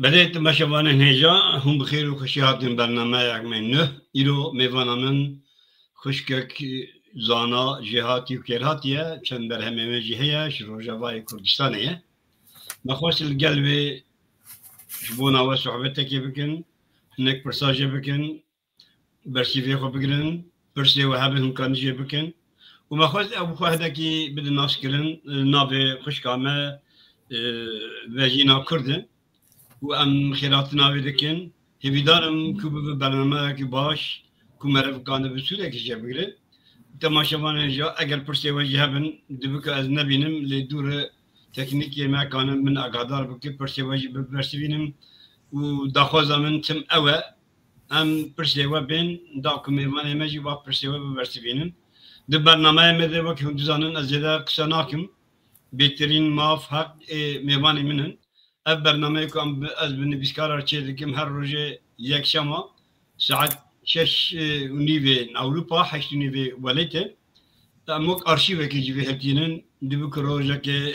بدأت مشوان هنجا هم بخير وخشيات برنامج من نه إيرو ميوانا من خشكك زانا جهاتي وكيرهاتية چند برهمه مجيهية شروجاوي كردستانية مخوص القلب شبونا وصحبتك بكن هناك برساجة بكن برسيفي خو بكرن برسي وهابهم كان جي بكن ومخوص أبو خواهدكي بد الناس كرن نابي خشكامة وجينا كردن وام خیراتنا ویدکن هیدارم که به برنامه که باش که مرف کانه بسوده که چه بگیره تماشاوان جا اگر پرسی وجه هبن دبکه از نبینم لدور تکنیکی ما کانه من اقادار بکه پرسی وجه برسی بینم و داخوزا من تم اوه ام پرسی و بین دا کمیوان مجی با پرسی و برسی بینم ده برنامه مده وقت هم دزانن از جدا قصه ناکم بهترین ماف حق میوانی منن اف برنامه كم از بنبسكار ارشيدكم هر روجه یک شما ساعت 6 ونيفي اوروبا 8 ونيفي وليته تامك ارشيفه كي جي هتينن دبك روجه كي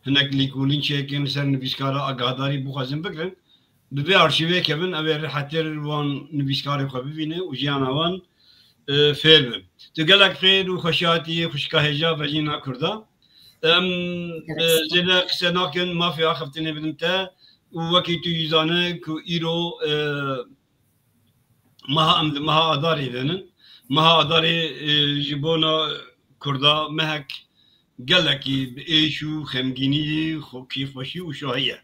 هناك ليكولين شيكن سر نبسكار اغاداري بوخازن بكرن دبي ارشيفه كبن ابي حتر وان نبسكار خبيبينه وجيانا وان فيلم تقلك خير وخشاتي خشكاهجا فجينا كردا زين قسناكن ما في اخفتني بدمتا وكيتو يزانه كو ايرو ما اداري ذنن ما اداري جيبونا كردا مهك قالكي بايشو خمجيني خو كيف وشي وشاهيه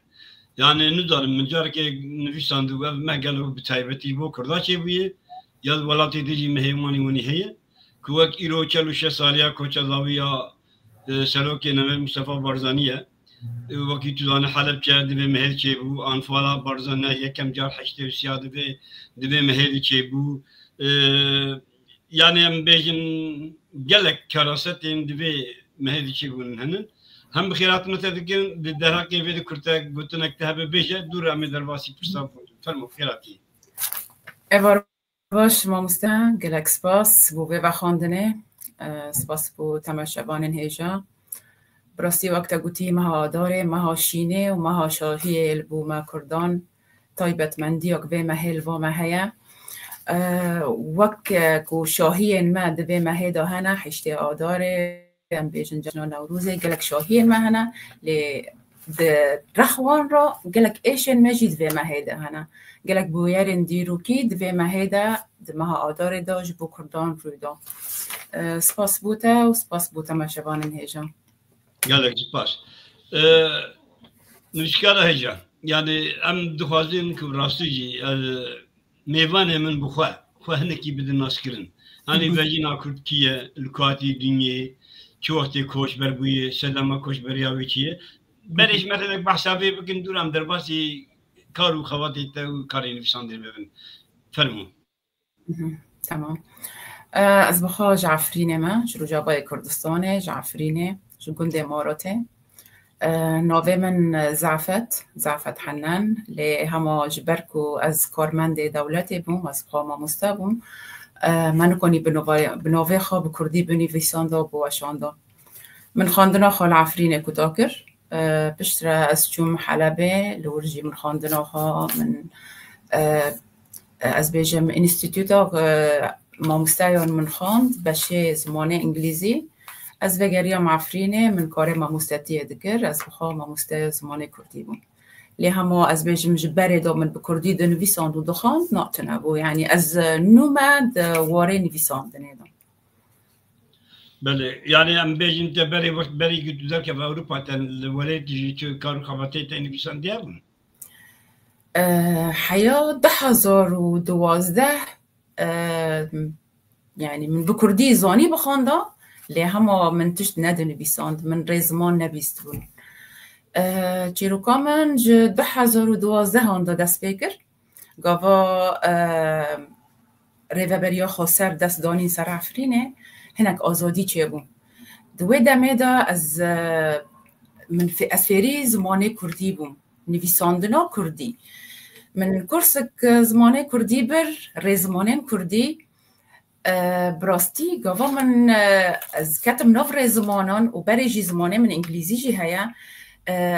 يعني ندار من جارك نفيسان دو ما قالوا بتايبتي بو كردا شي بي يا ولاتي تجي مهماني وني هي كوك ايرو چلو 6 ساليا كوچا زاويا سلوك نمر مصطفى بارزانية وقتی تو دانه حلب کرد به مهل چه بو انفالا بارزانه یکم جار حشته سیاد به مهل چه بو يعني ام بيجن قالك كراستين دبي مهل چه بو هنن هم بخيرات متذكر بالدرا كيف ذكرت قلت لك تهب بيجا دور ام درباسي فرصه فرمو خيراتي ايوار باش ما مستن قالك سپاس بو و خواندنه سپاس بو تماشاوان هیجا براستی وقت گوتی مها داره مها شینه و مها شاهی بو ما کردان تایبتمندی اگه محل و مهیا وقت کو شاهی ما دبی مه دهنه حشته آداره ام بیجن جنا نوروزه گلک شاهی مهنه ل رخوان را گلک ایشن مجید و مه دهنه گلک بویرن دیروکی دبی مه ده مها آداره داج بو کردان رویدا سپاس بوده و سپاس بوده مشابان هیجا گلک سپاس نشکر هیجا yani em dixwazin ku rastî jî mêvanê min bixwe xwe hinekî bidin naskirin hanî vejîna Kurtiye li katî dinyê çi wextê koçber bûye sedema koçberiya wê çi ye berê ji me re behsa vê bikin dûr em derbasî kar û xebatê te û karê nivîsandê bibin fermû تمام از بخوا جعفرینه ما شروع جابای کردستانه جعفرینه شو گنده اماراته ناوه من زعفت حنان لی هما جبرکو از کارمند دولتی بوم از قاما مستبوم منو کنی بناوه خواب کردی بنویسانده و بوشانده من خواندنا خال عفرین کتاکر بشتر از چوم حلبه لورجی من خواندنا خواه من از بیجم انستیتوتا ما مستایان من خواند بشه زمانه انگلیزی از وگریم عفرینه من کار ما مستطیع دگر از بخواه ما مستطیع زمان کردی بون لی هما از بیجم جبره دا من بکردی دو نویساند و دخاند ناتنه بو یعنی از نومد واره نویساند نیدم بله یعنی ام بیجم تا بری وقت بری گدو در که به اروپا تن ولی دیجی چه کار خواهده تا نویساندی بون حياة 2012 يعني من بكردی زانی بخونده لی همه من تشت نده نویساند من رزمان نبیست بود چیروکا من جه 2012 هنده دست بکر گاوا ریوبریا خسر دست دانین سر افرینه هنک آزادی چه بون دوی دمه دا از من از فیری زمانه کردی بوم نویساندنا کردی من کورسک زمانه کردی بر رزمانه کردی براستی گاوا من از کتم نو رزمانان و بریجی زمانه من انگلیزی جی هیا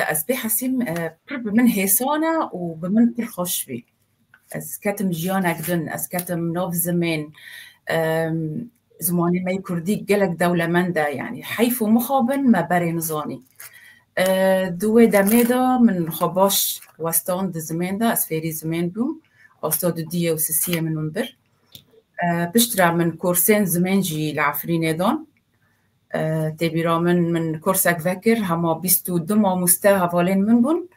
از بحسیم پر بمن حسانه و بمن پر خوش بی از کتم جیان اگدن از کتم نو زمان زمانه می کردی گلک دولمنده يعني حيف مخابن ما برين زاني دوی دمه دا من خباش وستان د زمان دا از فیری زمان بوم استاد دیه و سسیه من منبر بشترا من کورسین زمان جی لعفرین دان تبیرا من کورسک وکر هما 22 ماموسته حوالین من بون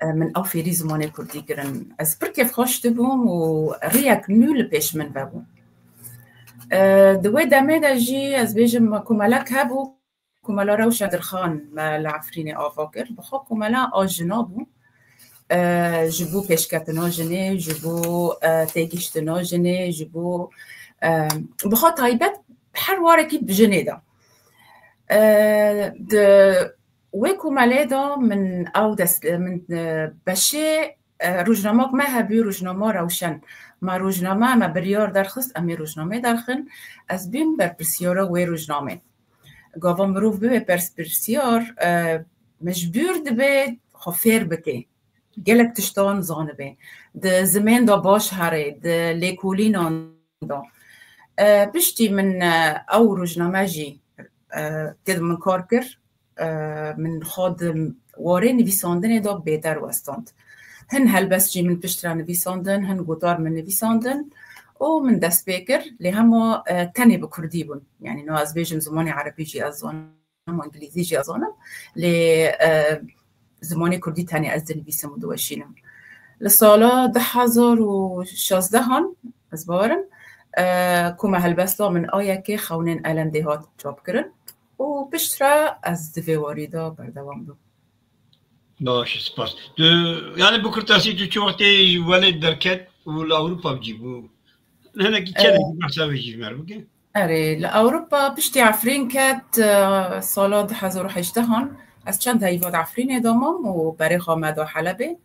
من او فیری زمان کردی گرن از برکف خوشت بوم و ریک نول پیش من بوم دوی دمه دا جی از بیجم کمالک هبو کمالا روشن درخان ما لعفرین آفاکر بخوا کمالا آجنا بو جبو پیشکتنا جنه جبو تیگشتنا جنه جبو بخوا تایبت هر وارکی بجنه دا وی کمالا دا من او دست من بشه روزنامه ما هبی روزنامه روشن ما روزنامه ما بریار درخست امی روزنامه درخن از بیم بر پرسیاره وی روزنامه گاوا مروف به پرسیار مجبور دبه خفیر بکه گلک تشتان زانه به ده زمان دا باش هره ده لیکولینان دا بشتی من او روزنامه جی تید من کار کر من خود واره نویساندن دا بهتر وستاند هن هلبس جی من پشتر نویساندن هن گوتار من نویساندن و من دست بکر لی همه تنی بکردی بون یعنی نو از بیجم زمانی عربی جی ازانم و انگلیزی جی ازانم لی زمانی کردی تنی از نویسم و دوشینم لسالا 2016 هن از بارم کم هلبس دا من آیا که خونین علنده ها جاب کرن و پشتر از دواری دا بردوام دو باش سپاس يعني بكرتاسي تو وقتي ولد دركت ولا اوروبا بجيبو هنا كي كان حساب يجي مربك اره لاوروبا بشتي عفرين كات سالاد 2018 هن از چند هیواد عفرین دامم و برای خامد و حلبه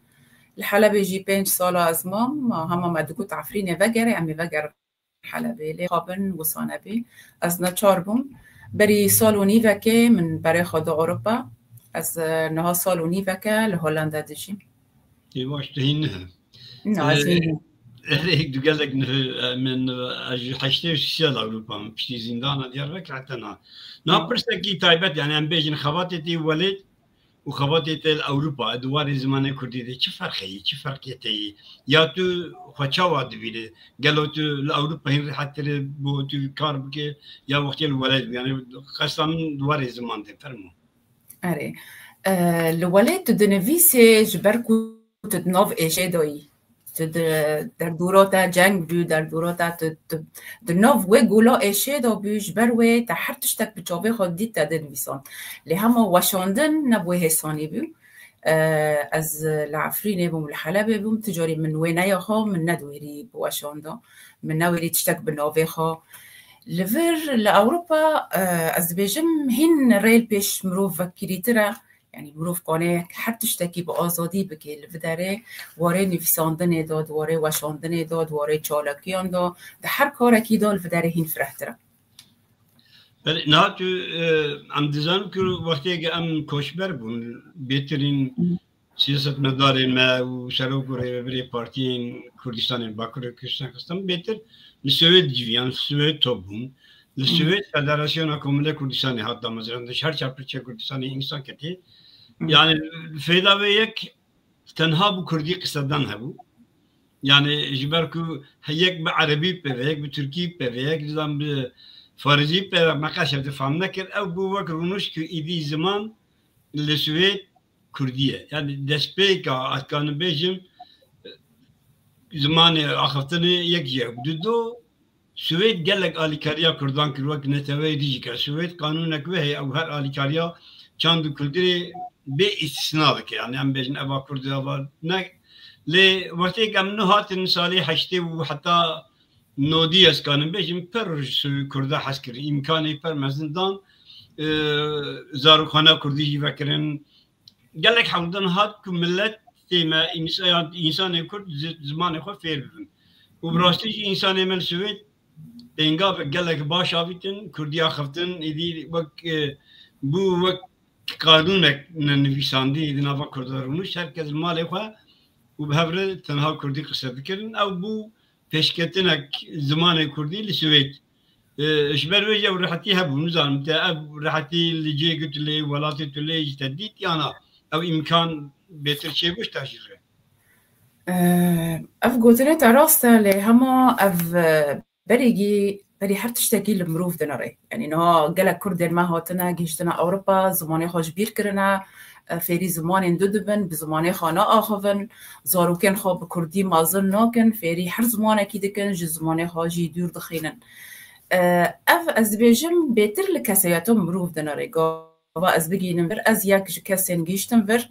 الحلبه جی 5 سال از مام همه مدکوت عفرین وگره امی وگر حلبه لی خابن و سانبه از نچار بوم بری سال و نیوه که من برای خود اروپا از نها سال و نیوه که لهولندا دجیم واش تهين نه از این هيك دو قالك من 18 سال اوروبا بشتي زندان ديالك حتى نا برسكي تايبت يعني ام بيجن خباتي ولد وخباتي اوروبا دوار زمان كردي دي چه فرقي چه فرقيتي يا تو خچاوا دبيله قالوا تو اوروبا هين حتى بو تو كاربك يا وقت الولد يعني قسم دوار زمان دي فرمو اره الولد دنویسه جبرکو تدناف اجدایی در دورات جنگ بو در دورات دناف و گولا اشه دا بیش بروه تا هر تشتک بچابه خود دید تا دنویسان لی همه وشاندن نبوه حسانی بو از لعفرینه بوم الحلبه بوم تجاری من وینه ها من ندویری بوشانده من نویری تشتک بناوه ها لفر لأوروبا از بیجم هین ریل پیش مروف وکیری تره يعني مروف قانه هر تشتکی با آزادی بکه لفداره واره نویساندن داد واره وشاندن داد واره چالکیان داد ده هر کارکی داد لفداره هین فرحتره نه تو ام دیزانم که وقتی که ام کوشبر بون بهترین سیاست مدارین ما و سروک و ریوبری پارتین کردستان باکر کردستان کستم بهتر لسوید جویان سوید تو بون لسوید فدراسیون کامل کردستان حتی مثلا هر چپرچه کردستان انسان کتی yani feyda ve yek tenha bu Kurdi kısadan hebu yani jiberku heyek bir Arabi pe ve yek bir Türki pe ve yek nizam bir Farisi pe makaşef de famna ker ev bu vak runuş ki idi zaman le Süveyt Kurdiye yani despeka atkanı bejim زمان آخفتن یک جه دو سوید گلک آلیکاریا کردان کروک نتوی دیجی که سوید قانون نکوه او هر آلیکاریا چند کردی به استثناء که یعنی هم بیشن ابا کردی ابا نه لی وقتی که من هاتن سالی هشته و حتی نودی از کانم بیشن پر کرده حس کردی امکانی پر مزندان زاروخانه کردی جی وکرن گلک حمدن هات که ملت تیما انسان کرد زمان خود فیر ببین و براستی انسان من سوید اینجا گلک باش آویتن کردی آخفتن ایدی وک بو وک قانون نویسندی دنوا کردارونش هرکس مالی خوا و به هفته تنها کردی قصد کردن او بو پیشکتنک زمان کردی لسوید اشبر وجه ورحتي هبو نزال متى رحتي اللي جي قلت لي ولاتي تلي جديد يانا او امكان بيتر شيء بوش تاشيره اف قوتنا تراستا اللي هما اف بري حر تشتكي المروف دناري يعني انه قالك كردن ما هاتنا جيشتنا اوروبا زماني خوش بير كرنا فيري زمان دودبن بزماني خانا آخوون زاروكن خواب كردي مازن ناكن فيري حر زمان اكيد كن جي زماني خاجي دور دخينن اف از بیجم بهتر لکسیاتو مروف دناره گاوا از بگینم بر از یک کسین گیشتم بر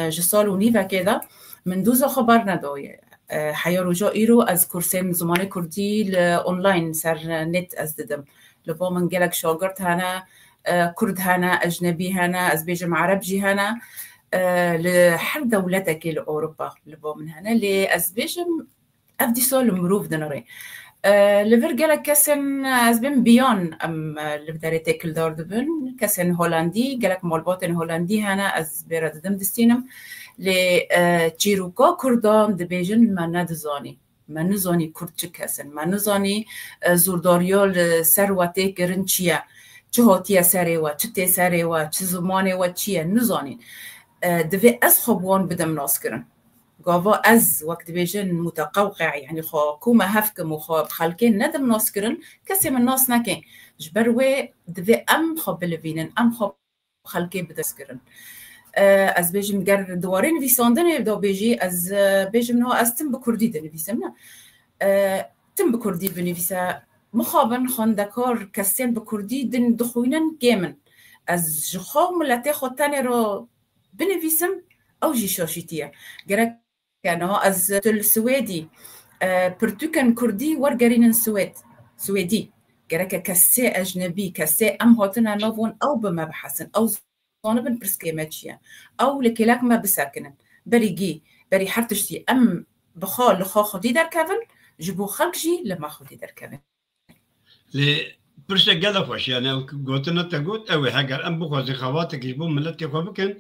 جسال و نیوه که دا من دوزا خبر ندایه حیارو جا ایرو از کورسیم زمان کردی لأونلاین سر نت از ددم لبا من گلک شاگرد هانا کرد هانا اجنبی هانا از بیجم عرب جی هانا لحر دولتك لأوروبا لبا من هانا لی از بیجم اف دی سال مروف دناره لفرجلا كسن از بين بيان ام لبداري تاكل دار دبن كسن هولندي جالك مالباتن هولندي هنا از بيرد دم دستينم ل تشيروكا كردان دبيجن ما ندزاني ما نزاني كرد كسن ما نزاني زورداريال سرواتي كرنچيا چهاتيا سريوا چتي سريوا چ زمانه و چيا نزاني دفي از خبوان بدم ناسكرن قاوا از وقت بيجن متقوقع يعني خو كوما هفكم وخو خلكين ندم ناسكرن كسي من الناس نكين جبروي دفي ام خو بلفينن ام خو خلكي بدسكرن از بيجم جر دوارين فيساندن يبدو بيجي از بيجم نو از تم بكردي دنفيسمنا تم بكردي بنفيسا مخابن خاندكار كسين بكردي دن دخوينن جيمن از جخو ملتي خو تاني رو بنفيسم او جي شاشيتيا جرك كانوا از السويدي برتوكن كردي ورقرين السويد سويدي جرك كسي اجنبي كسي ام هاتنا نوفون او بمبحثن او صانبن برسكيماتشيا او لكلاك ما بساكنن بريجي بري حرتشتي ام بخال لخا خدي در كافن جبو خلق جي لما خدي در كافن لي برشا قال خوش يعني قلتنا تقول او هاجر ام بخوزي خواتك يجبو ملتي خوبكن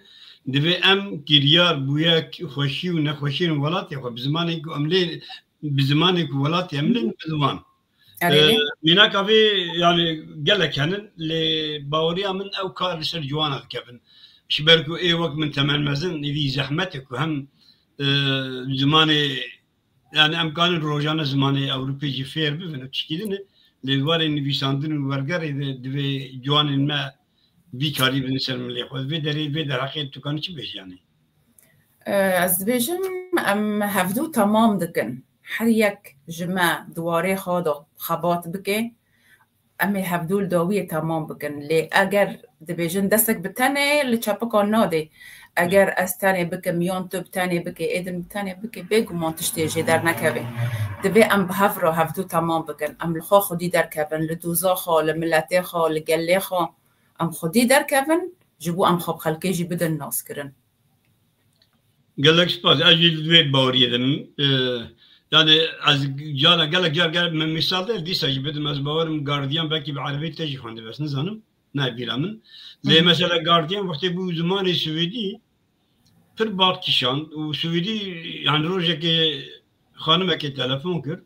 دبي ام كريار بويا خوشي ونخوشي ولاتي خو بزمانك املي بزمانك ولاتي املين بزمان مينا كافي يعني قال لك هن اللي باوريا من او كار سر جوانا كفن شبركو اي وقت من تمن مزن يدي زحمتك وهم زماني يعني امكان روجانا زماني اوروبي جي فير بفن تشكيلنا اللي واري نبيساندن ورغر دبي جوان ما بیکاری بنشر ملی خود وی در حقیقت تو کنی چی بیش یعنی؟ از بیشم ام هفدو تمام دکن هر یک جمع دواره خود خبات بکه امی هفدول داوی تمام بکن لی اگر دبیجن دستک بتنه لی چپکان ناده اگر از تنه بکه میان تو بتنه بکه ایدن بتنه بکه بگو مانتشتی جدر نکوه دبی ام بهف را هفدو تمام بکن ام لخوا خودی در کبن لدوزا خوا لملتی خوا لگلی خوا ام خودی در کفن جبو ام خواب خلکی جی بدن ناس کرن گلک سپاس اجیل دوید باوریه دم yani az jana gel men misalde disa gibi az bavarım gardiyan belki bir arabi tecih handı besiniz hanım ne bilamın le mesela gardiyan vakti bu zamanı Suudi pir bak kişan o Suudi yani roje ki hanım ki telefon kır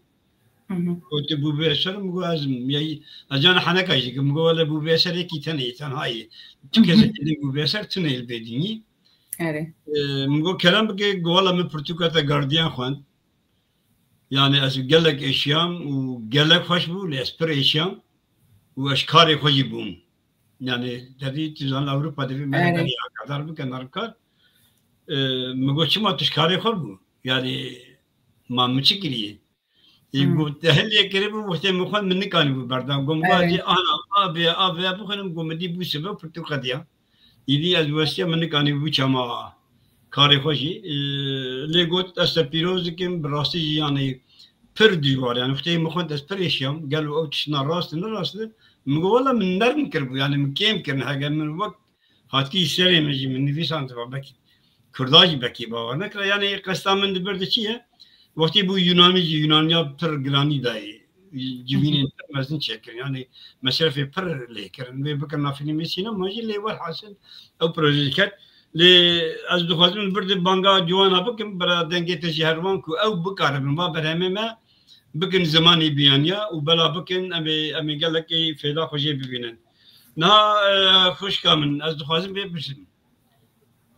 قلت بو بيسر مقول لازم يعني أجانا حنا كايجي مقول له بو بيسر كي تنهاي تكذا اللي بو بيسر تنهي البديني مقول كلام بقى قولا من برتقالة جارديان خوان يعني أز قال لك إشيام وقال لك خوش بو لأسبر إشيام وأشكاري خوش بوم يعني تدري تزان أوروبا تبي ما يعني كذا بك ناركار مقول شو ما تشكاري خوش بو يعني ما مشكلة يقول هل يقرب وقت مخان من كان ببردان قوم واجي أنا أبي بخنم قوم دي بوسبة برتقالية يدي أزوجي من كان بوشما كاري خوشي لقيت أستبيروز كم براسي يعني پردیوار یعنی وقتی مخون دست پریشیم قالوا او تشنا راست مقوله من نرم كربو يعني من كيم كرن حاجه من وقت هاتكي سري مجي من نفيسان تبع بكي كرداجي بكي باور نكره يعني قستا من دبرد چيه وقتی بو يونانيا پر گرانی دای جوینين مزن چكر يعني مسافه پر ليكرن بكرنا فيلم سينما ماجي لي والحاصل او بروجيكت لی از دخوازم برد بانگا جوانا بکن برای دنگی تجهروان کو او بکارم ما برهمه ما بکن زمانی بیانیا و بلا بکن امی گله کی فعلا خوشی ببینن نه خوش کامن از دخوازم بپرسم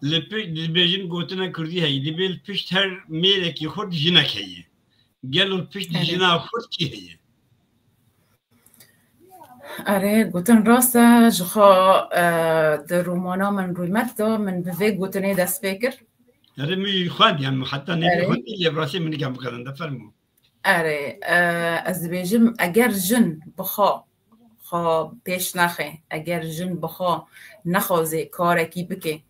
لی بیجن گوتنا کردی هی لی بیل پشت هر میره کی خود جنک هیه گلو پشت جنا خود کی هیه آره گوتن راسته جخا در رومانا من روی مکتا من به گوتنه دست بکر آره می خواهد یعنی حتی نمی خواهد یه براسی منی کم بکردن دفرمو آره از بیجم اگر جن بخوا پیش نخه اگر جن بخوا نخوازه کارکی بکه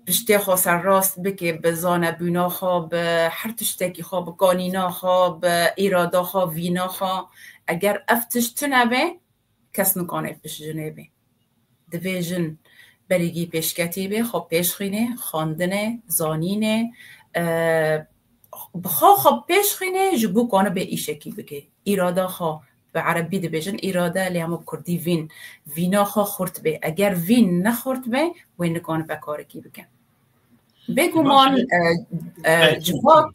پشتی خوا سر راست بکه به زانه بینا خوا به هر تشتکی خوا به قانینا خوا به ایرادا خوا وینا خوا اگر افتش تنبه کس نکانه پیش جنبه دوی جن بریگی پیشکتی به خب پیش خینه خواندنه زانینه بخوا خب پیش خینه جبو کانه به ایشکی بگه ایرادا خوا به عربی دوی جن ایرادا لی همو کردی وینا خوا خورد به اگر وین نخورد به وین نکانه به کارکی بگه بگو من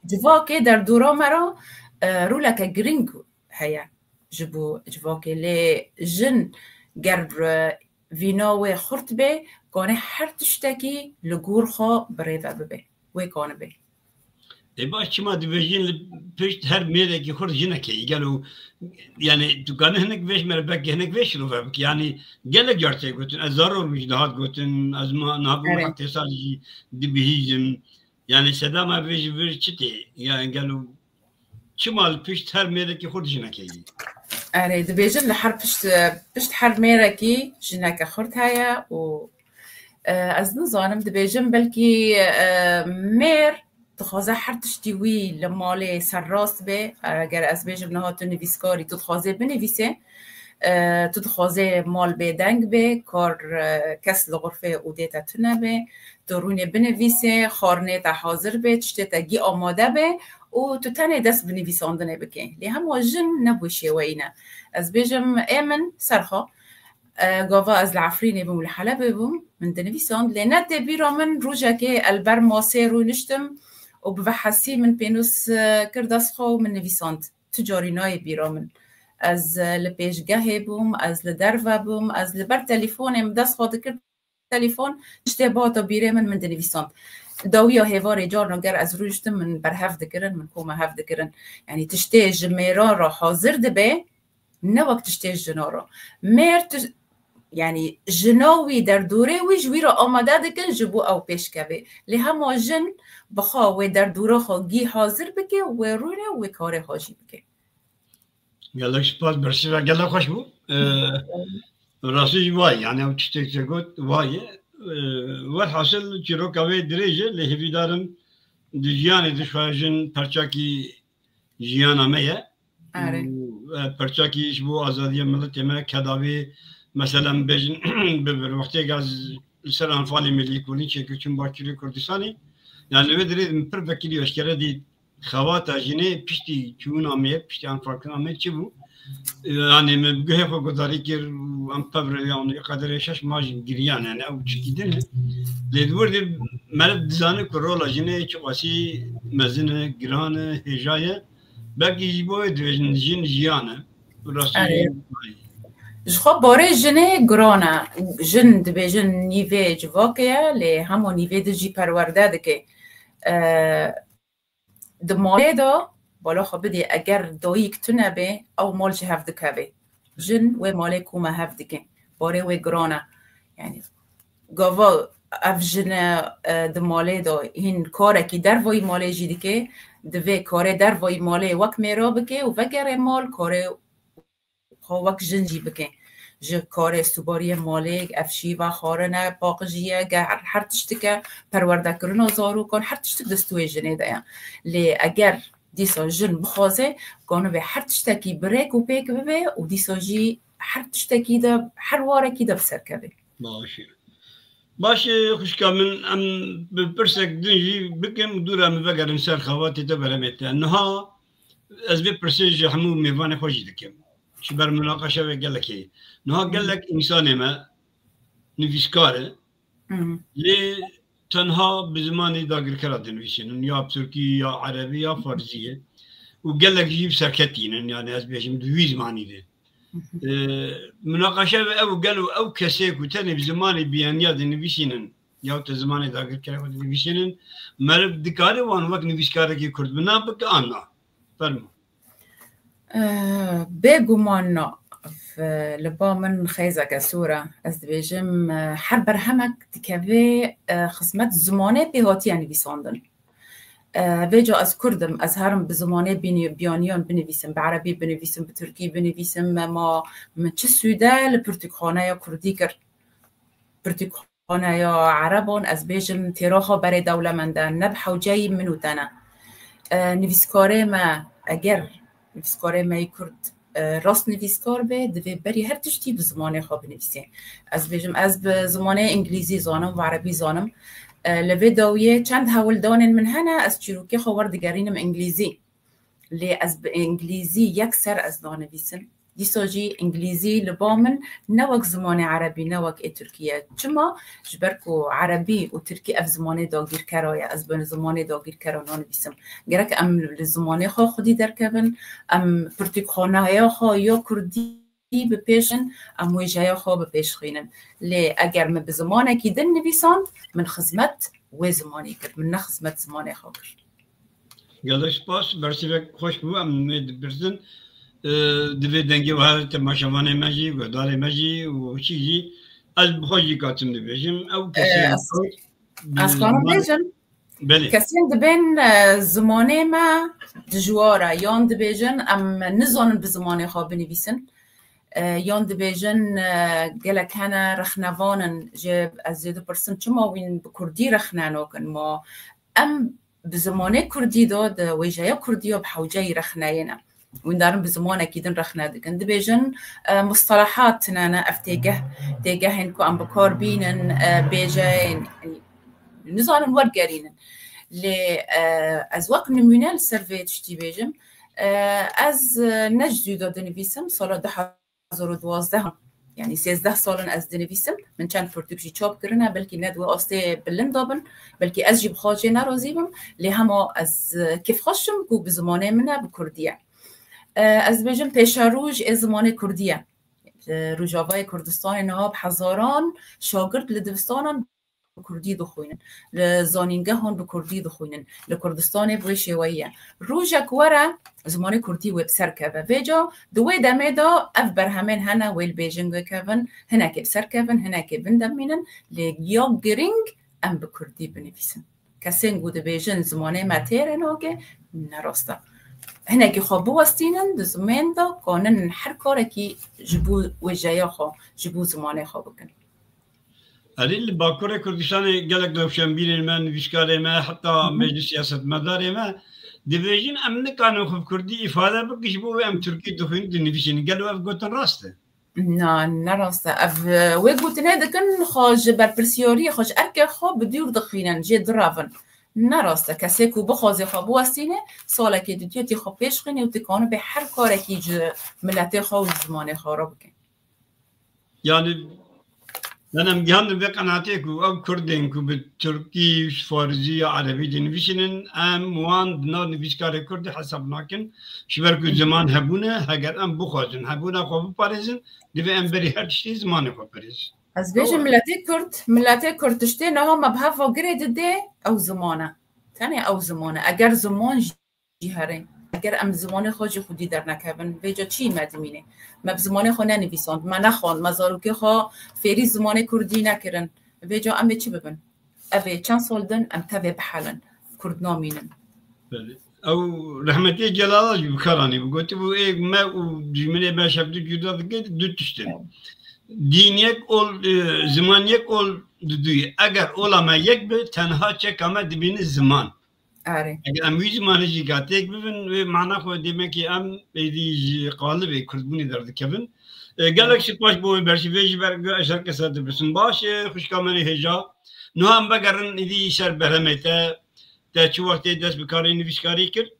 جوا که در دورا مرا رولک گرینگو هیا جبو که لی جن گر ویناوی خورد به کانه هر تشتکی لگور خواه بریده ببه وی کانه به باش چما دویجین پشت هر میره که خورد جنه که گلو یعنی تو کانه هنک ویش مره بکی هنک ویش رو بک یعنی گله جارته گوتن از زارو مجدهات گوتن از ما نابو اقتصادی دبیهیزم یعنی صدا ما ویش چتی یعنی گلو چما پشت هر میره که خورد جنه که آره دبیجن لحر پشت هر میره که جنه که خورد هیا و از نظانم دبیجن بلکی میر تخوازه هر تشتیوی لماله سر راست به اگر از بیجم نهاتو نویسکاری تو تخوازه بنویسه تو تخوازه مال به دنگ به کار کس لغرفه او دیتا تونه به درونه بنویسه خارنه تا حاضر به تشتی تا گی آماده به و تو تنه دست بنویساندنه بکن لی هم واجن نبوشه و اینه از بیجم ایمن سرخا گاوا از العفرینه بوم الحلبه بوم من دنویساند لی نده بیرا من روژه که البر ماسه رو نشتم و بحثی من پینوس کردست خو من نویساند تجارینای بیرا من از لپیشگاه بوم از لدرو بوم از لبر تلیفونم دست خود کرد تلیفون اشتباهات بیره من دنویساند داویا هوار جار نگر از روشتم من بر هفت کرن من کومه هفت کرن یعنی تشتی جمیرا را حاضر دبه نه وقت تشتی جنا را مرت یعنی جناوی در دوره وی جوی را آماده دکن جبو او پیش کبه لی همه جن بخوا و در دوره خواهی حاضر بکه و رونه و کار حاجی بکه گلک سپاس برسی و گلک خوش بو راستی وای یعنی او چیزی که گفت وای والحاصل چیرو کاوی دریجه لی هفی دارم دیجیانی دشواجن پرچاکی جیانا میه پرچاکیش بو آزادی ملت ما کداوی مثلا بجن به وقتی که از سر انفال ملی کنی چه که چون باکری کردستانی یعنی بدرید پر بکری اشکره دی خوات اجنه پشتی چون آمیه پشتی انفال کنه چی بو یعنی من بگه خو گذاری کر ام پبر یعنی قدر شش ماجن گریان یعنی او چی کدن لیدور دی مرد دزانه کرول اجنه چه واسی مزن گران هجایه بگی بو دوجن جن جیانه راستی جخوا باره جنه گرانه جن دبی جن نیوه جواکیه لی همو نیوه دجی پرورده دکه دماله دا بالا خواه بده اگر دایی کتونه به او مال چه هفت دکه به جن و ماله کومه هفت دکه باره و گرانه یعنی گاوا افجن دماله دا این کاره که در وای ماله جیدی که دوی کاره در وای ماله وک میرا بکه و وگر مال کاره وک جنجی بکه ج کار استوباری ماله افشی و خارنه باقجیه هر تشتکه پرورده کرن زارو کن هر تشتک دستوی جنه ده لی اگر دیسا جن بخوازه گانو به هر تشتکی بریک و پیک ببه و دیسا جی هر تشتکی ده هر واره کی ده بسر که باشه خوشکا من ام بپرسک دنجی بکم دوره مبگرم سر خواتی ده برمته انها از بپرسیج همو میوان خوشی دکم چی بر مناقشه و گلکی نها گلک انسان ما نویسکاره لی تنها به زمانی داگر کرده نویسینن یا ترکی یا عربی یا فارسیه و گلک جیب سرکتینن یعنی از بیشم دوی زمانی ده مناقشه او قالوا او كسيك وتاني بزماني بيانيات نويسينن يا تو زماني داگر کرده نویسینن مرب دکاره وان وقت نویسکاره کی کرد بنا بک آنا فرمو بگمان نه لبا من خیزه کسوره از بیجم هر برهمک دکوه خدمت زمانه بهاتی نویساندن ویجا از کردم از هرم به زمانه بیانیان بنویسم به عربی بنویسم به ترکی بنویسم ما من چه سوده لپرتکخانه یا کردی کرد پرتکخانه یا عربان از بیجم تیراخا برای دولمندن نبح و جای منو دنه نویسکاره ما اگر نویسکاره ما کرد راست نویسکار به دوی بری هر تشتی به زمانه خواب بنویسه از بیجم از به زمانه انگلیزی زانم و عربی زانم لوی داویه چند هولدان من هنه از چیروکی خوار دگرینم انگلیزی لی از به انگلیزی یک سر از دانویسم دیسا جی انگلیزی لبا من نوک زمان عربی نوک ترکیه چما جبرکو عربی و ترکی اف زمان داگیر کرایه از بین زمان داگیر کرا نانویسم گرک ام لزمانه خوا خودی درکبن ام پرتکخانه خوا یا کردی به پیشن ام ویجای خوا به پیش خینن لی اگر من به زمانه کی دن نویساند من خدمت و زمانی کرد من نخدمت زمانه خوا کرد گلش پاس برسیوک خوش بو ام مید برزن دوی دنگی و هر تماشاوانه مجی و داره مجی و چیزی از بخوشی کاتم نبیشم او کسی از کانو بیجم کسی دبین زمانه ما دجواره یان دبیجن ام نزانن به زمانه خواه بنویسن یان دبیجن گلک هنه رخنوانن جب از زیده پرسن چما وین بکردی رخنانو کن ما ام به زمانه کردی داد ویجای کردی و بحوجای رخناینه وين دارن بزمان أكيد رخنا دكان دبيجن مصطلحات أنا أفتيجه إنكو أم بكار بينن بيجين يعني نزارن ورقرينن ل از وقت نمونه سرفيت شتي بيجم از نجدي داد نویسم سال 2012 يعني 13 سالن از دنویسم من چند پرتوکشی چاپ کرنه بلکه ندو آسته بلن دابن بلکه از جیب خاجه نرازیبم لی هما از کیف خوشم کو به زمانه منه بکردیه از بیجم پیشاروج از زمان کردیه روجاوای کردستان نهاب هزاران شاگرد لدوستانان بکردی دخوینن لزانینگه هون بکردی دخوینن لکردستان بوشیویه روجک وره زمان کردی ویب سر که و ویجا دوی دمه دا اف برهمین هنه ویل بیجنگو که ون هنه که بسر که ون هنه که بندمینن لیا گرینگ ام بکردی بنویسن کسی نگوده بیجن زمانه متیر ناگه نراسته هنا كي خابو وستينن دزمان دا كانن هر كاره كي جبو وجايا خا جبو زمانه خا بكن هذه باكورة كردستان قالك دوشان بين من ويشكار ما حتى مجلس سياسة مدار ما دبيجين أمن كانوا خب كردي إفادة بكش بو أم تركي دخين دنيفيشين قالوا أف قطن راسته نه راسته اف ويقولتنا ده كان خاج برپرسیاری خاج ارك خا بديور دخينن جي درافن نراسته کسی کو بخوازی خواب وستینه ساله که دیدی تی خواب پیش خینی و تکانو به هر کاری که ملت خواه و زمان خواه را بکن یعنی منم گهاندم به قناعته که او کردین که به ترکی فارسی عربی دنویشنن ام وان دنا نویسکار کردی حساب نکن شبر که زمان هبونه اگر ام بخوازن هبونه خواب پارزن دیوه ام بری هر چیزی زمان خواب پارزن از بیش ملت کردشته نه هم مبهف و گرید ده او زمانه تنی او زمانه اگر زمان جیهره اگر ام زمان خواجی خودی در نکبن بیجا چی مدمینه مب زمان خواه ننویساند من نخواند مزاروکه خواه فیری زمان کردی نکرن ویجا ام چی ببن اوه چند سال دن ام تبه بحالن کرد نامینن او رحمتي جلال بكراني قلت له ايه ما وجمله ما شفت جدا دو تشتن دينيك اول زمانيك اول ددوي اگر اولا ما يك به تنها چك اما دبين الزمان اره اگر ام زمان جي قاتك ببن معناه خو demek ki ام بيدي قالب كردبوني درد كبن قالك سپاس بو برشي فيجي بر اشار كسات بسن باش خوش كامني هجا نو هم بگرن ايدي سر برهمته تا چه وقتی دست به کاری نویسکاری کرد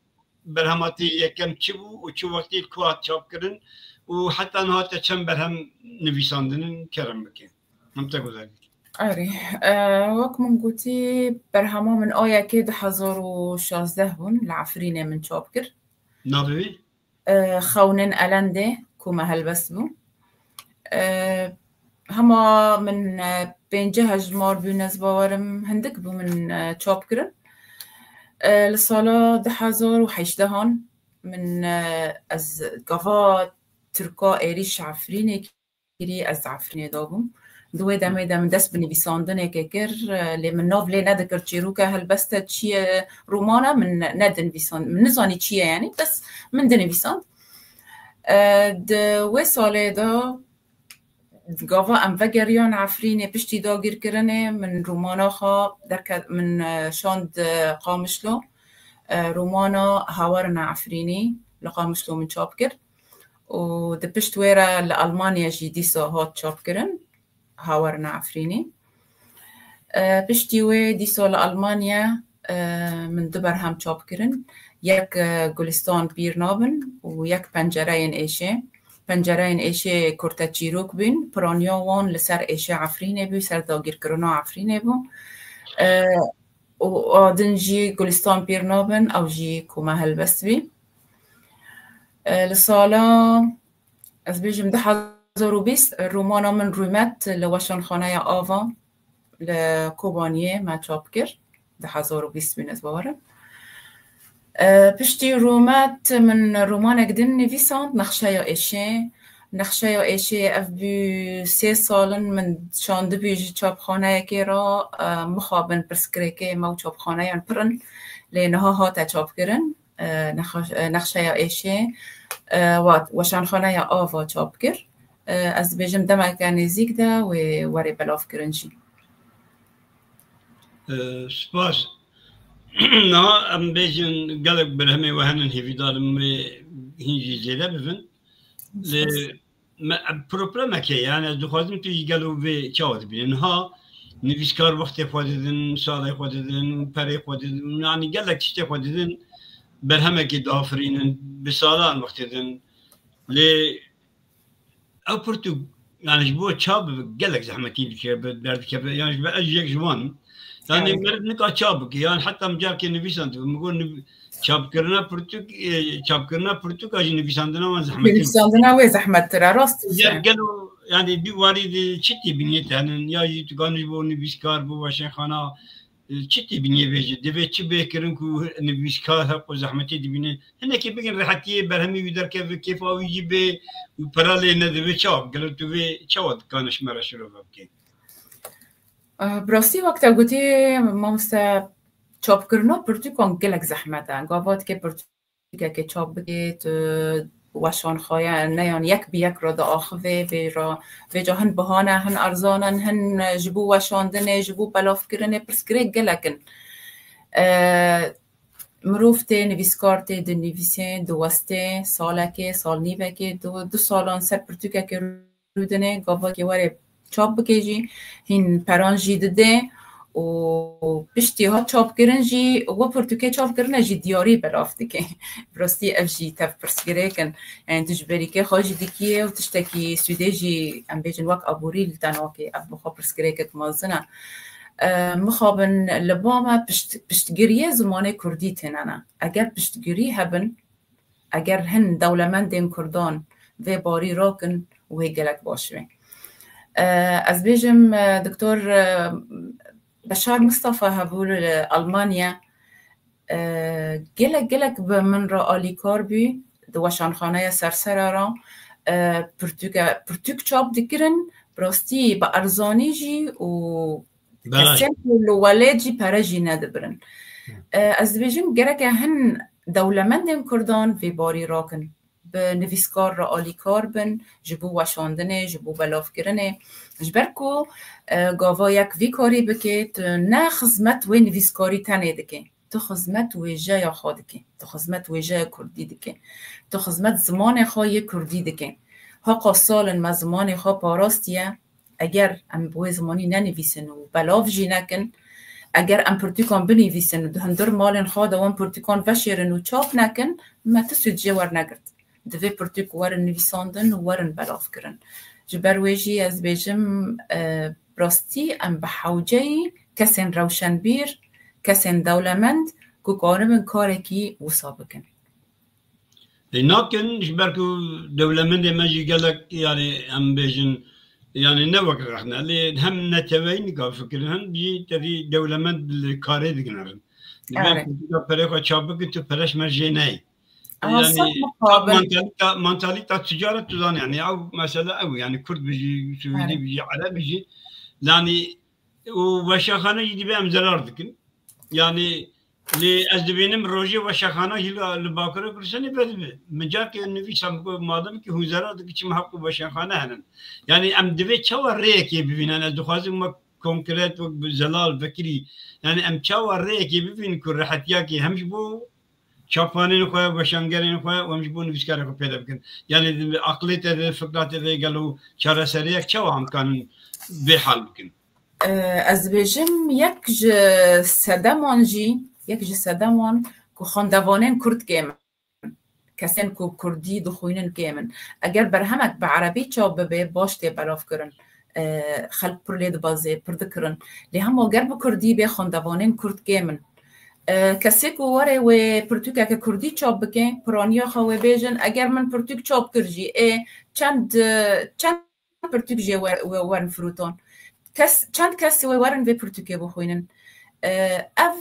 برهماتی یکم چی بود و چه وقتی کوات چاپ کردن و حتی نه تا چند برهم نویساندن کردن بکن هم تا گذارید آره وقت من گویی برهما من آیا که 2016 بون العفرینه من چاپ کرد نابوی خونن الانده کومه هلبس بون هما من بینجه هجمار بون از باورم هندک بو من چاپ کرد لسالا 2018 من از قفا ترکا ایریش عفرینه کری از عفرینه دابم دوی دمه دم دست بنویساندنه که کر لی من ناولی ندکر چیرو که هل بسته چیه رومانه من ندنویساند من نزانی چیه یعنی بس من دنویساند دوی ساله دا قفا ام وگریان عفرینه پشتی دا گیر کرنه من رومانا خوا من شاند قامشلو رومانا هاورنا عفريني لقامشلو من چاپ کرد و ده پشت ویرا لألمانيا جي ديسا هات چاپ کرن هاورنا عفريني پشتی وی ديسا لألمانيا من دبر هم چاپ کرن یک گلستان پیر نابن و یک پنجرین ایشه پنجرین ایشه کرتا چیروک بین پرانیا وان لسر ایشه عفرینه بی سر داگیر کرنا عفرینه بو و آدن جی گلستان پیر نابن او جی کومه هلبست بی لسالا از بیجم 2020 رومانا من رومت لوشان خانه آوا لکوبانیه ما چاپ کرد 2020 بین از باورم پشتی رومت من رومان قدم نویساند نقشه یا ایشه اف بی 3 سالن من شانده بیجی چاپخانه که را مخابن پرسکره که ما چاپخانه یا پرن لینها ها تا چاپ کرن نقشه یا ایشه و شانخانه یا آوا چاپ کرد از بیجم دمک نزیک ده و وری بلاف کرنجی سپاس نه ام بیجن قلق برهمه و هنن هیویدارم هنجی زیده بفن پروپرمه که یعنی از دخوازم توی گلو به چاوت بینن ها نویسکار وقتی خوددن ساله خوددن پره خوددن یعنی قلق تشتی خوددن برهمه که دافرینن بسالان وقتدن لی او پرتو يعني جبوه تشاب قالك زحمتي بك برد كيف يعني بأجيك جوان يعني مرد نقا تشابك يعني حتى مجاك نبيسانت بنقول تشاب كرنا برتوك اجي نبيساندنا وان زحمتي نبيساندنا وين زحمت ترى راست قالوا يعني بوارد تشتي بنيت يعني يا جيت قانج بو نبيسكار بو عشان خانا تشتي بنيه بيجي دبي تشبه كرنكو نبيسكار حق زحمتي دبينه هنا كيف بين رحتي برهمي ودر كيف او يجي وبرالي ندبي تشاب قالوا تو تشاود كانش مرا شروع بك براستی وقت گویی ما مسته چاپ کردن پرتوکان گلک زحمته گاوات که پرتوکه که چاپ بگید وشان خواهی نیان یک بی یک را دا آخوه و جا هن بهانه هن ارزانن هن جبو وشاندن جبو بلاف کردن پرسکره گلکن مروفته نویسکارته دو نویسین دو وسته سالکه سال نیوه دو سالان سر پرتوکه که رودنه گاوات که واره چاپ بکیجی هین پرانجی دده و پشتی ها چاپ کرنجی و پرتوکه چاپ کرنه جی دیاری برافته که براستی اف جی تف پرسگره کن یعنی تجبری که خواهی دیکیه و تشتکی سویده جی ام بیجن وک ابوری لتنوا که اف بخوا پرسگره کت مازنه مخابن لبامه پشتگیریه زمانه کردی تنانه اگر پشتگیری هبن اگر هن دولمندین کردان و باری راکن و گلک باشوه از بیجم دکتر بشار مصطفى هبول ألمانيا گلک به من را آلی کار بی دوشان خانه سرسره را پرتوک چاپ دکرن براستی با ارزانی جی و كسين الولادي برجي ندبرن از بيجم جرك هن دولمندن كردان في باري راكن بنفيسكار را آلیکار بن جبو وشاندنه جبو بلاف کرنه جبرکو گاوا یک وی کاری بکه تو نه خزمت و نویسکاری تنه دکه تو خزمت و جای خود دکه تو خزمت و جای کردی دکه تو خزمت زمان خواهی کردی دکه ها قاسال ما زمان خواه پاراستیه اگر ام بوی زمانی ننویسن و بلاف جی نکن اگر ام پرتیکان بنویسن و دهندر مالن خواه دوان پرتیکان وشیرن و چاپ نکن ما تسود جوار نگرد دوی پرتیک ورن نویساندن و ورن بلاف کرن جبرویجی از بیجم براستی ام بحوجهی کسین روشنبیر کسین دولمند که کارمن کارکی وصا بکن لكن جبركو دولمند ماجي قالك يعني ام بيجن يعني نوك احنا اللي هم نتوين قال فكرهن بي تدي دولمند الكاري دقنرن لما بريكو تشابك انت برش مرجيناي يعني منطاليتا تجارة تزان يعني او مثلا او يعني كرد بيجي سويدي بيجي عرب بيجي يعني وشاخانه يجي بهم زرار دكن يعني اللي أزدبينم روجي وشاخانه هلا لباكره كرسني بدي من جاك النبي سامكو مادام كي هو زرار دك كي محقق وشاخانه هنن يعني ام دبي شو ريك يبين انا دخازم ما كونكريت وزلال فكري يعني ام شو ريك يبين كرحتياكي همش بو شافانين خويا وشانجرين خويا ومش بون بيسكارك بيدا بكن يعني عقليته فكرته قالوا شارع سريع شو عم كان بحال بكن از بيجم يك سدامانجي يك سدامان كو خاندوانين كرد كامن كسين كو كردي دخوينن كامن اگر برهمك بعربي چاب به باش تي بلاف کرن خلق پرلید بازه پرد کرن لی هم اگر بکردی به خاندوانين كرد كامن کسی که وره و پرتوکه که کردی چاپ بکن پرانیا خواه بیجن اگر من پرتوک چاپ کرجی چند پرتوک جی ورن فروتان چند کسی ورن و پرتوکه بخوینن اف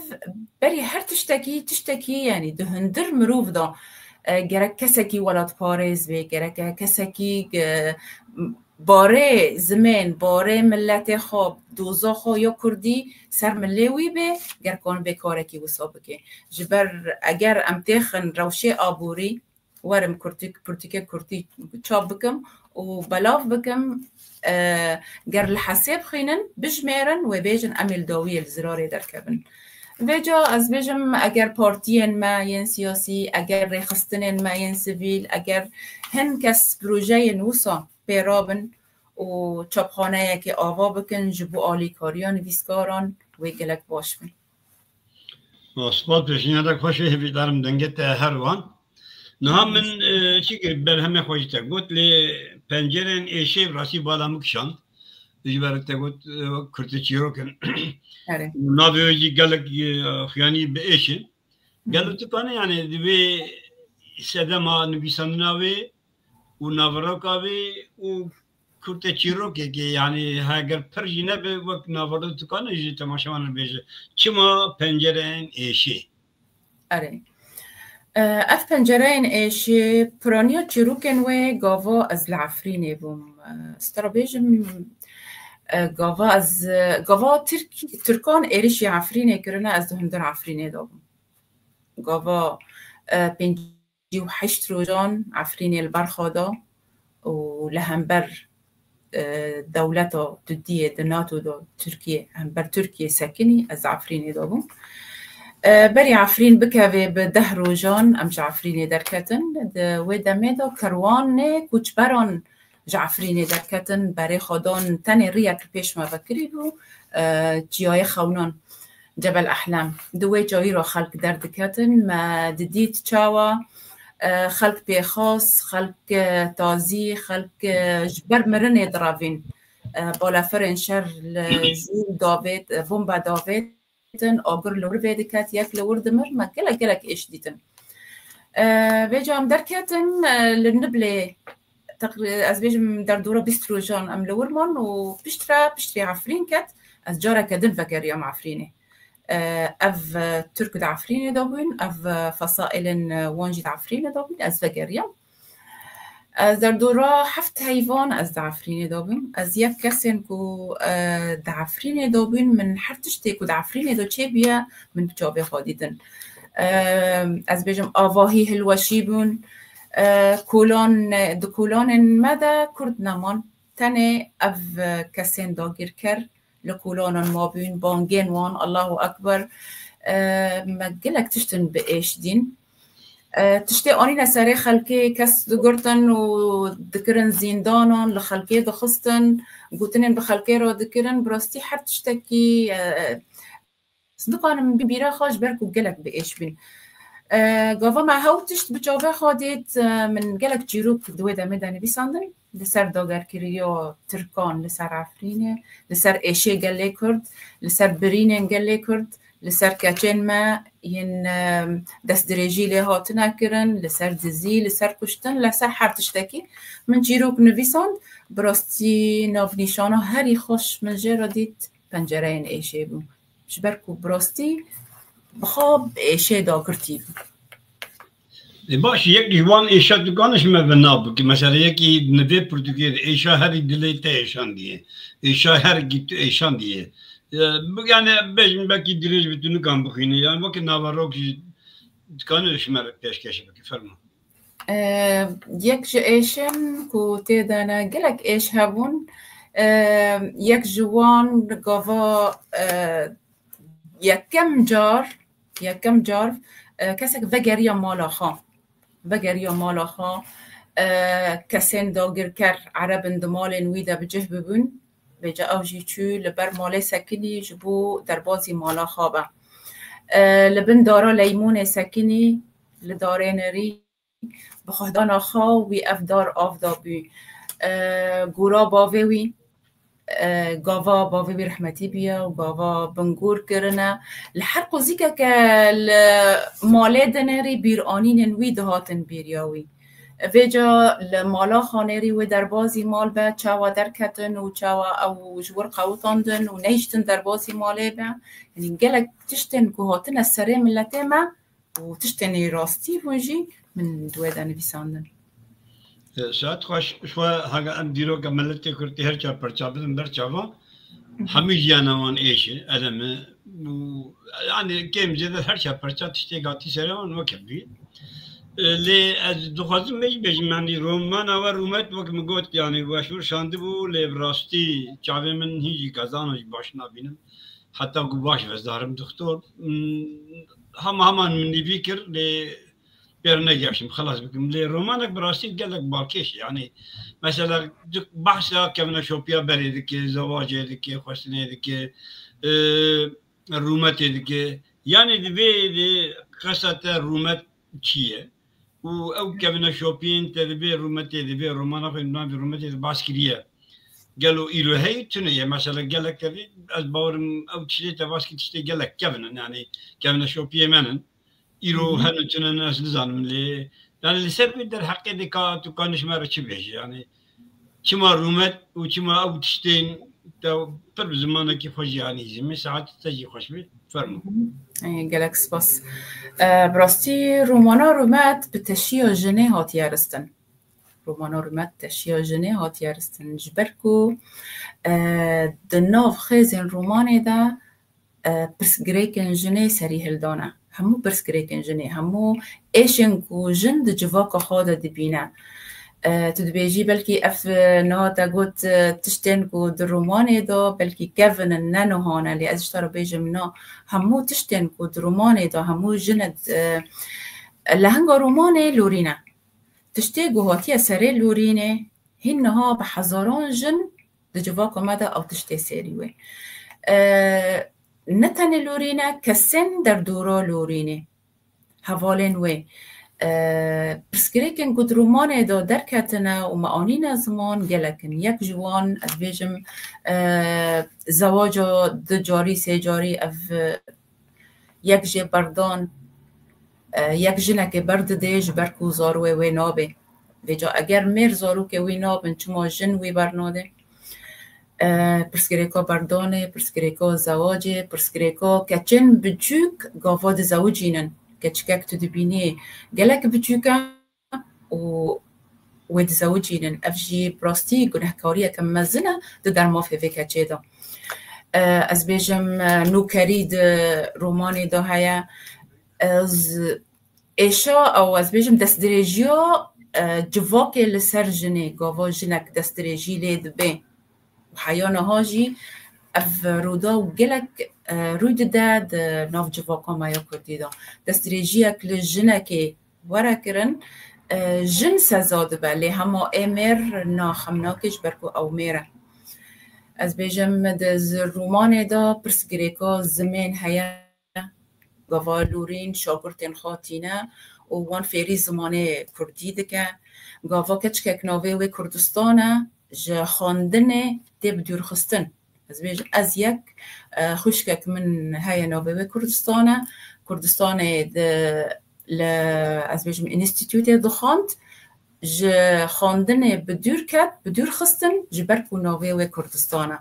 بری هر تشتکی یعنی دهندر مروف دا گرک کسی که ولاد پارز بی گرک کسی که باره زمان باره ملت خواب دوزا خواه یا کردی سر ملیوی به گر کان به کارکی وصا بکه جبر اگر امتخن روشه آبوری ورم پرتیکه کردی چاب بکم و بلاف بکم گر لحساب خینن بجمیرن و بیجن امیل داوی الزرار در کبن وجا از بیجم اگر پارتین ما ین سیاسی اگر ریخستن ما ین سیویل اگر هن کس پروژه نوسا پیرابن و چاپخانه که آوا بکن جبو آلیکاریان ویسکاران و گلک باش بین سپاس پیشینه در خوشه هفیدارم دنگت هر وان نه من چی که بر همه خوشی تا گوت لی پنجرین ایشه راسی بالا مکشان دیجبرک تا گوت کرتی چیرو کن نابیوجی گلک خیانی به ایشه گلو تکانه یعنی دوی سدما نویسندناوی و ناوراکاوی و کرتی چیرو که یعنی اگر پرجی نبه وقت ناورد تکانه جی تماشاوان بیشه چما پنجرین ایشه اره اف پنجرین ایشه پرانیا چیروکن و گاوا از العفرینه بوم استرابیجم گاوا ترکان ایریشی عفرینه کرنه از دهندر عفرینه دابم گاوا 58 روزان عفرینه البرخادا و لهمبر دولتا تدیه دناتو دا ترکیه همبر ترکیه سکنی از عفرینه دابم بری عفرین بکوه به 10 روزان امش عفرینه درکتن و دمه دا کروان نه کچبران جعفرینه درکتن برای خودان تن ریک پیش ما بکری رو جیای خونان جبل احلام دوی جایی را خلق دردکتن ما ددید چاوا خلق پیخاص خلق تازی خلق جبر مرن دراوین بالا فرن شر جول داوید بومبا داوید آگر لور ویدکت یک لور دمر ما گلک ایش دیتن و جام درکتن لنبله از بیشم در دوره 20 روزان ام لور من و پشتری عفرین کت از جاره کدن فکریم عفرینه اف ترک عفرینه دابین اف فصائل وانجی عفرینه دابین از فکریم از در دورا 7 حیوان از دعفرین دابیم از یک کسین کو دعفرین دابین من هر تشتی کو دعفرین دو چه بیا من بچابه خادیدن از بجم آواهی هلوشی بون کولان مده کرد نمان تنه اف کسین داگیر کر لکولان ما بین بانگین وان الله اکبر مگلک تشتن به ایش دین تشتی آنی نسری خلکی کس دگرتن و دکرن زیندانان لخلکی دخستن گوتنین بخلکی را دکرن براستی هر تشتکی صدقانم بیرا خاش برکو گلک به ایش بین گاوا ما هاو تشت بجاوه خادید من گلک جیروک دوی دمه دانی بیساندن لسر داگرکریو ترکان لسر عفرینه لسر ایشه گلی کرد لسر برینه گلی کرد لسر کچین ما ین دست درجی لی هاتنا کرن لسر دزی لسر کشتن لسر هر تشتکی من جیروک نویساند براستی ناف نیشانا هری خوش من جرا دید پنجره این ایشه بو جبرکو براستی بخواب ایشه داگرتی باش یک جوان ایشا دکانش ما بنابو که مثلا یکی نوی پرتوگیر ایشا هری دلی تا ایشان دیه ایشا هر گیت ایشان دیه یعنی بجم بکی دریج بتونو کام بخینه یعنی وقتی نواروک دکانش ما پیشکش بکی فرما یک جو ایشن کو تیدانا گلک ایش هبون یک جوان گاوا یکم جار کسک وگریا مالا خان کسین داگر کر عرب اندمال نویده بجه ببون بجا اوجی چو لبر ماله سکنی جبو در بازی مالا خوابه لبن دارا لیمون سکنی لداره نری بخوهدان خوا وی افدار آفدا بی گورا باوی گاوا باوی بی رحمتی بیا و گاوا بنگور کرنه لحر قوزی که ماله دنری بیرانین نوی دهاتن بیریاوی ویجا لمالا خانری و در بازی مال به چاوا در کتن و چاوا او جور قوتاندن و نیشتن در بازی ماله به یعنی گلک تشتن که هاتن از سره ملته ما و تشتن راستی بونجی من دویده نویساندن ساعت خوش شو هاگا ام دیرو که ملتی کرتی هر چا پرچا بدن بر چاوا همه جانوان ایشه ادمه yani kim zede her şey parça tişte gati serevan vakti le az duhazım mecbur yani roman ve rumet vakti got yani başvur şandı bu le rasti çavemin hiç kazanış başına benim hatta bu baş vezdarım doktor hemen من fikir le yerine geçtim خلاص بكم le romanak براستی gelek balkeş yani mesela bahsa kemine şopya beredi ki zavacı ki hoşnedi ki رومت دیگه یعنی دوی قصت رومت چیه و او کبنا شوپین تدبی رومت تدبی رومانا فیلم رومت باسکریه گلو ایرو هی تونه مثلا گلک تدبی از باورم او چیزی تباسکی تشتی گلک کبنا yani kebina şopiye menen ایرو هنو تونه ناس نزانم لی yani لسر در حق دکا تو کانش مرا چی بیش yani چما رومت و چما او تشتین تا پر زمانه کی خوش یعنی زمین ساعت تجی خوش بید فرمو گلک سپاس براستی رومانا رومت به تشیع جنه هاتیارستن جبرکو دناف خیزن رومانه دا پرسگریکن جنه سری هلدانه همو پرسگریکن جنه همو ایشن کو جن د جواک خواده دبینه تدبیجی بلکی اف نه تا گوت تشتن کو در رومانه دا بلکی کفن ننهانه لی ازش تارا بیجم نه همو تشتن کو در رومانه دا همو جند لهنگا رومانه لورینه تشتی گوهاتی سره لورینه هنها به هزاران جن دجواک آمده او تشتی سریوه نتن لورینه کسن در دورا لورینه حوالین وی پرسکریکن گود رومانه دا درکتنه و معانین زمان گلکن یک جوان از بیجم زواجا دو جاری سه جاری اف یک جه بردان یک جنک برد دیج برکو زاروی وی نابه ویجا اگر میر زارو که وی نابن چما جن وی برناده پرسکریکا بردانه پرسکریکا زواجه پرسکریکا کچن بجوک گاواد زواجینن کچکک تو دبینه گلک بچوکا و وتزوجين أفجي براستي جنه كوريا كم مزنة در ما في فيكا جدا از بيجم نوكريد روماني دا هيا از إيشا أو از بيجم دست دريجيو جواكي لسر جني قاوا جنك دست دريجي ليد بي وحيانا هاجي اف رودا و گلک رود داد ناف جواکا ما یا کردی دا دستریجی اکل جنه که ورا کرن جن سزاد به لی همه امر ناخمناکش برکو او میره از بیجم دز رومان دا پرسگریکا زمین هیا گوا لورین شاگرتین خاتینه و وان فیری زمانه کردی دکه گوا کچکک ناوی و کردستانه جا خاندنه دی بدور خستن از یک خوشکک من هاي نوبه کردستان از بیشم انستیتوت دخاند ج خواندن بدور خستن جبر کو نوبه و کردستان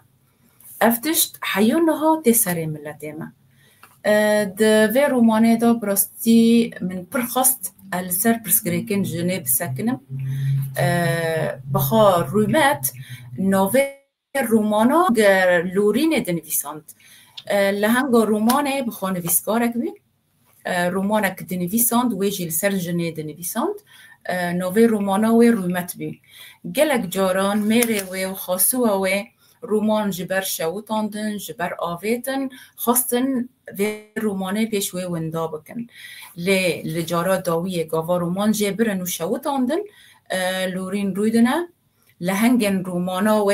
افتشت حیونها تسری ملتی ما د و رومانه دا براستی من پرخست السر پرسگریکن جنیب سکنم بخار رویمت نوبه رومانا لورین دنویساند لهنگا رومانه بخواه نویسکارک بی رومانک دنویساند ویجی لسر جنه دنویساند نوی رومانا و رومت بی گلک جاران میره و خاصو و رومان جبر شوتاندن جبر آویتن خواستن و رومانه پیش و وندا بکن لجارا داویه گاوا رومان جبرن و شوتاندن لورین رویدنه لهنگن رومانا و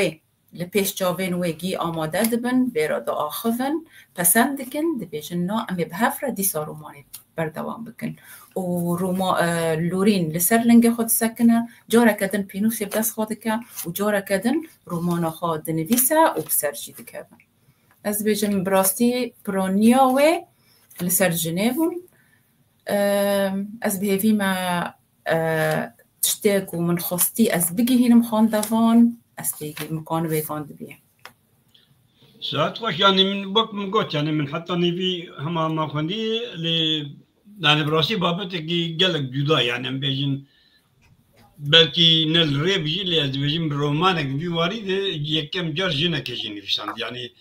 لپیش جاوین ویگی آماده دبن بیرا دا آخفن پسند کن دبیجن نا امی به هفره دیسا رومانی بردوام بکن و لورین لسر لنگ خود سکنه جارا کدن پینوسی بدست خود که و جارا کدن رومانا خود نویسه و بسر جیده که از بیجن براستی پرانیا و لسر جنیبون از بهوی ما تشتاق و من خستی از بگی هینم خاندوان استيجي مكان بيكون دبيه. ساعات خوش يعني من وقت من قلت يعني من حتى نبي هم ما خندي يعني براسي بابتك جالك جدا يعني بيجن بلكي نل ريبجي اللي بيجن برومانك بيواري يكم جار جنا كجيني في سند يعني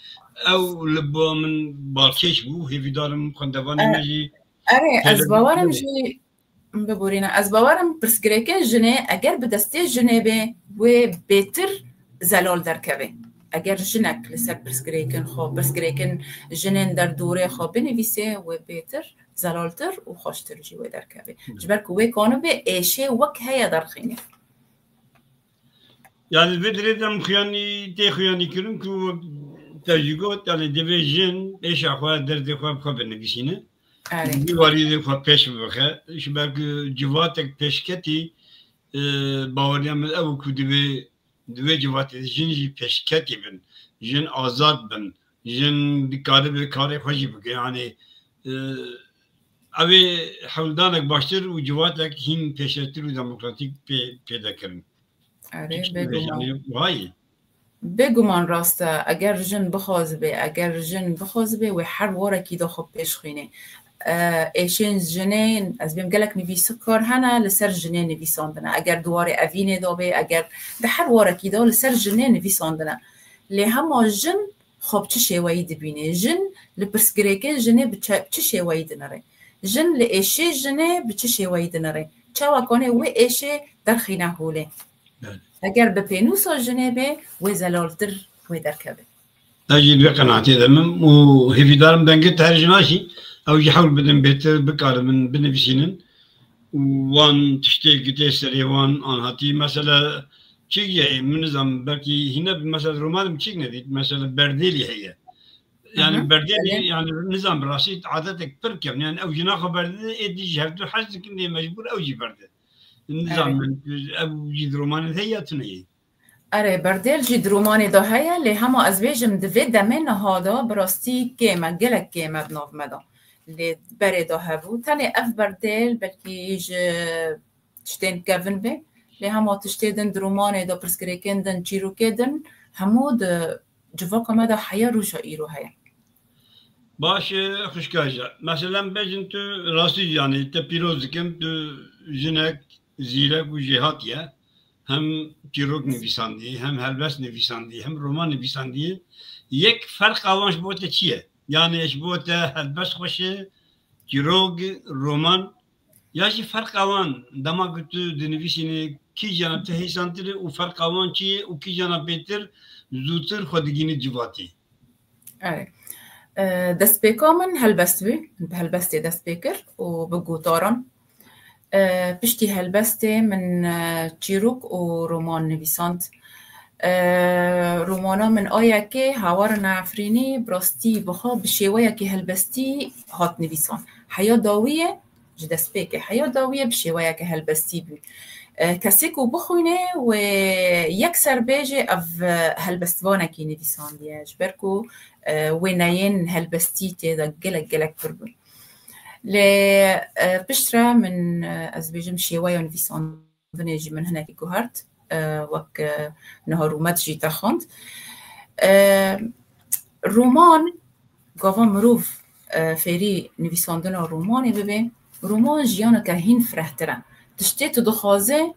أو لبوا من بالكيش بو هي في دارم خندواني ماجي. أري أزبوارم جي ببورينا از باورم پرسگریکن جنه اگر به دسته جنه به و بهتر زلال درکبه اگر جنک لسر پرسگریکن خواه پرسگریکن جنن در دوره خواه بنویسه و بهتر زلالتر و خوشتر جیوه درکبه جبر که وی کانو به ایشه وک هیا در خینه yani bedredem khiyani te khiyani kirim ku tecrübe yani devejin eşa khoa derde khoa benvisine دیواری خود پیش بخه شبک جواتک پیشکتی باوریم او کو دوی جوات جنجی پیشکتی بن جن آزاد بن جن بیکاره به کار خوشی بکه یعنی اوی حولدانک باشتر و جواتک هین پیشتر و دموکراتیک پیدا کرن آره بگمان راسته اگر جن بخواز به و هر واره کی دا خوب پیش خینه ایشین جنین از بیم گلک نویسه کار هنه لسر جنین نویساندنه اگر دواره اوینه دابه اگر ده هر واره کی دا لسر جنین نویساندنه لی همه جن خوب چه شوایی دبینه جن لپرسگریکه جنه چه شوایی دنره جن لایشه جنه به چه شوایی دنره چه وکانه و ایشه در خینه هوله اگر به پینوسا جنه به و زلالتر و درکبه اجید به قناعتی دمم و هفیدارم دنگه ترجمهشی او يحاول بدن بيتر بقال من بنفسين وان تشتي تسري وان ان هاتي مثلا شيء من نظام بلكي هنا مثلا رومان شيء نديت مثلا برديلي هي يعني برديلي يعني نظام راسي عادتك بركب يعني او جناخ برديلي ادي جهد حاسك اني مجبور اوجي برد النظام او جد رومان هي تني اره بردل جد رومانی دا هيا لی همه از بیجم دوی دمین هادا براستی کیمه گلک کیمه بناف مدا لی بری دا هبو تنی اف بردل بلکی تشتین کفن بی لی همه تشتیدن رومانی دا پرسکریکندن چیرو کدن همو دا جواکا مدا حیا روشا ایرو هيا باش خوشکاجا مثلا بیجن تو راستی یعنی تا پیروز کم تو جنک زیرک و جهاتیه هم چیروک نویسندی هم هلبست نویسندی هم رمان نویسندی یک فرق آوانش بوده چیه یعنی اش بوده هلبست خوشه چیروک رمان یا چی فرق آوان دما گتو دنویسینه کی جناب ته هیسانتره و فرق آوان چیه و کی جناب بهتر زودتر خودگینی جواتی آره دست بيكا من هلبستوي بهلبستي دست بيكر وبقوطارن بشتي هلبستي من تشيروك ورومان نویساند رومانا من آیا که هوار نعفرینی براستی بخوا بشیوه که هلبستی هات نویسان حیا داویه جدست بيكي حیا داویه بشیوه که هلبستی بی کسی که بخوینه و یک سر بیجه اف هلبستوانه که نویسان دیش برکو و نین هلبستی تیدا گلک بربون لی بشتره من از بیجم شیوه نویسان دنیجی من هنه که گوهرد وک نهارومت جیتا خوند رومان گاوا مروف فیری نویساندن رومانی ببین رومان جیانو که هین فرهترن تشتی تو دخوازه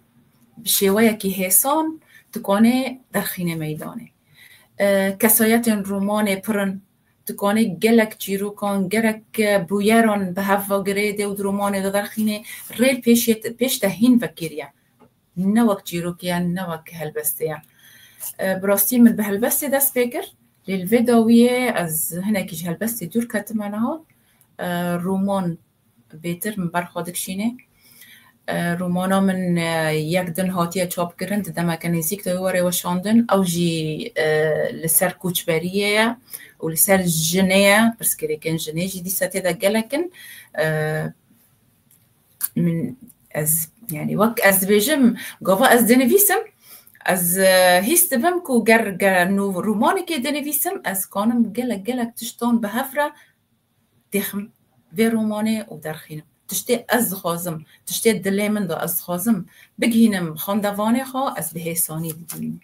بشیوه که حسان تکانه در خینه میدانه کسایت رومان پرن تکانه گلک چیروکان گلک بویران به هفا گریده و رومان در خینه ریل پیش تهین وکریه نوک چیروکیه نوک هلبسته براستی من به هلبسته دست بکر لیلوه داویه از هنه که هلبسته دور کتمانه ها رومان بهتر من برخوادک شینه رومانا من یک دن هاتیه چاپ کردن دما کنیزیک دواره و شاندن او جی لسر کوچبریه و لسر جنیه پس که کن جنیه جی دیساته دا گلکن من از يعني وك از بيجم قوا از دنویسم از هیست بم کو گر نو رومانی که دنویسم از کانم گلک تشتون به هفره دخم و رومانه و درخینم تشتی از خازم تشتی دلی من دا از خازم بگینم خاندوانه خوا از به حسانی بگینم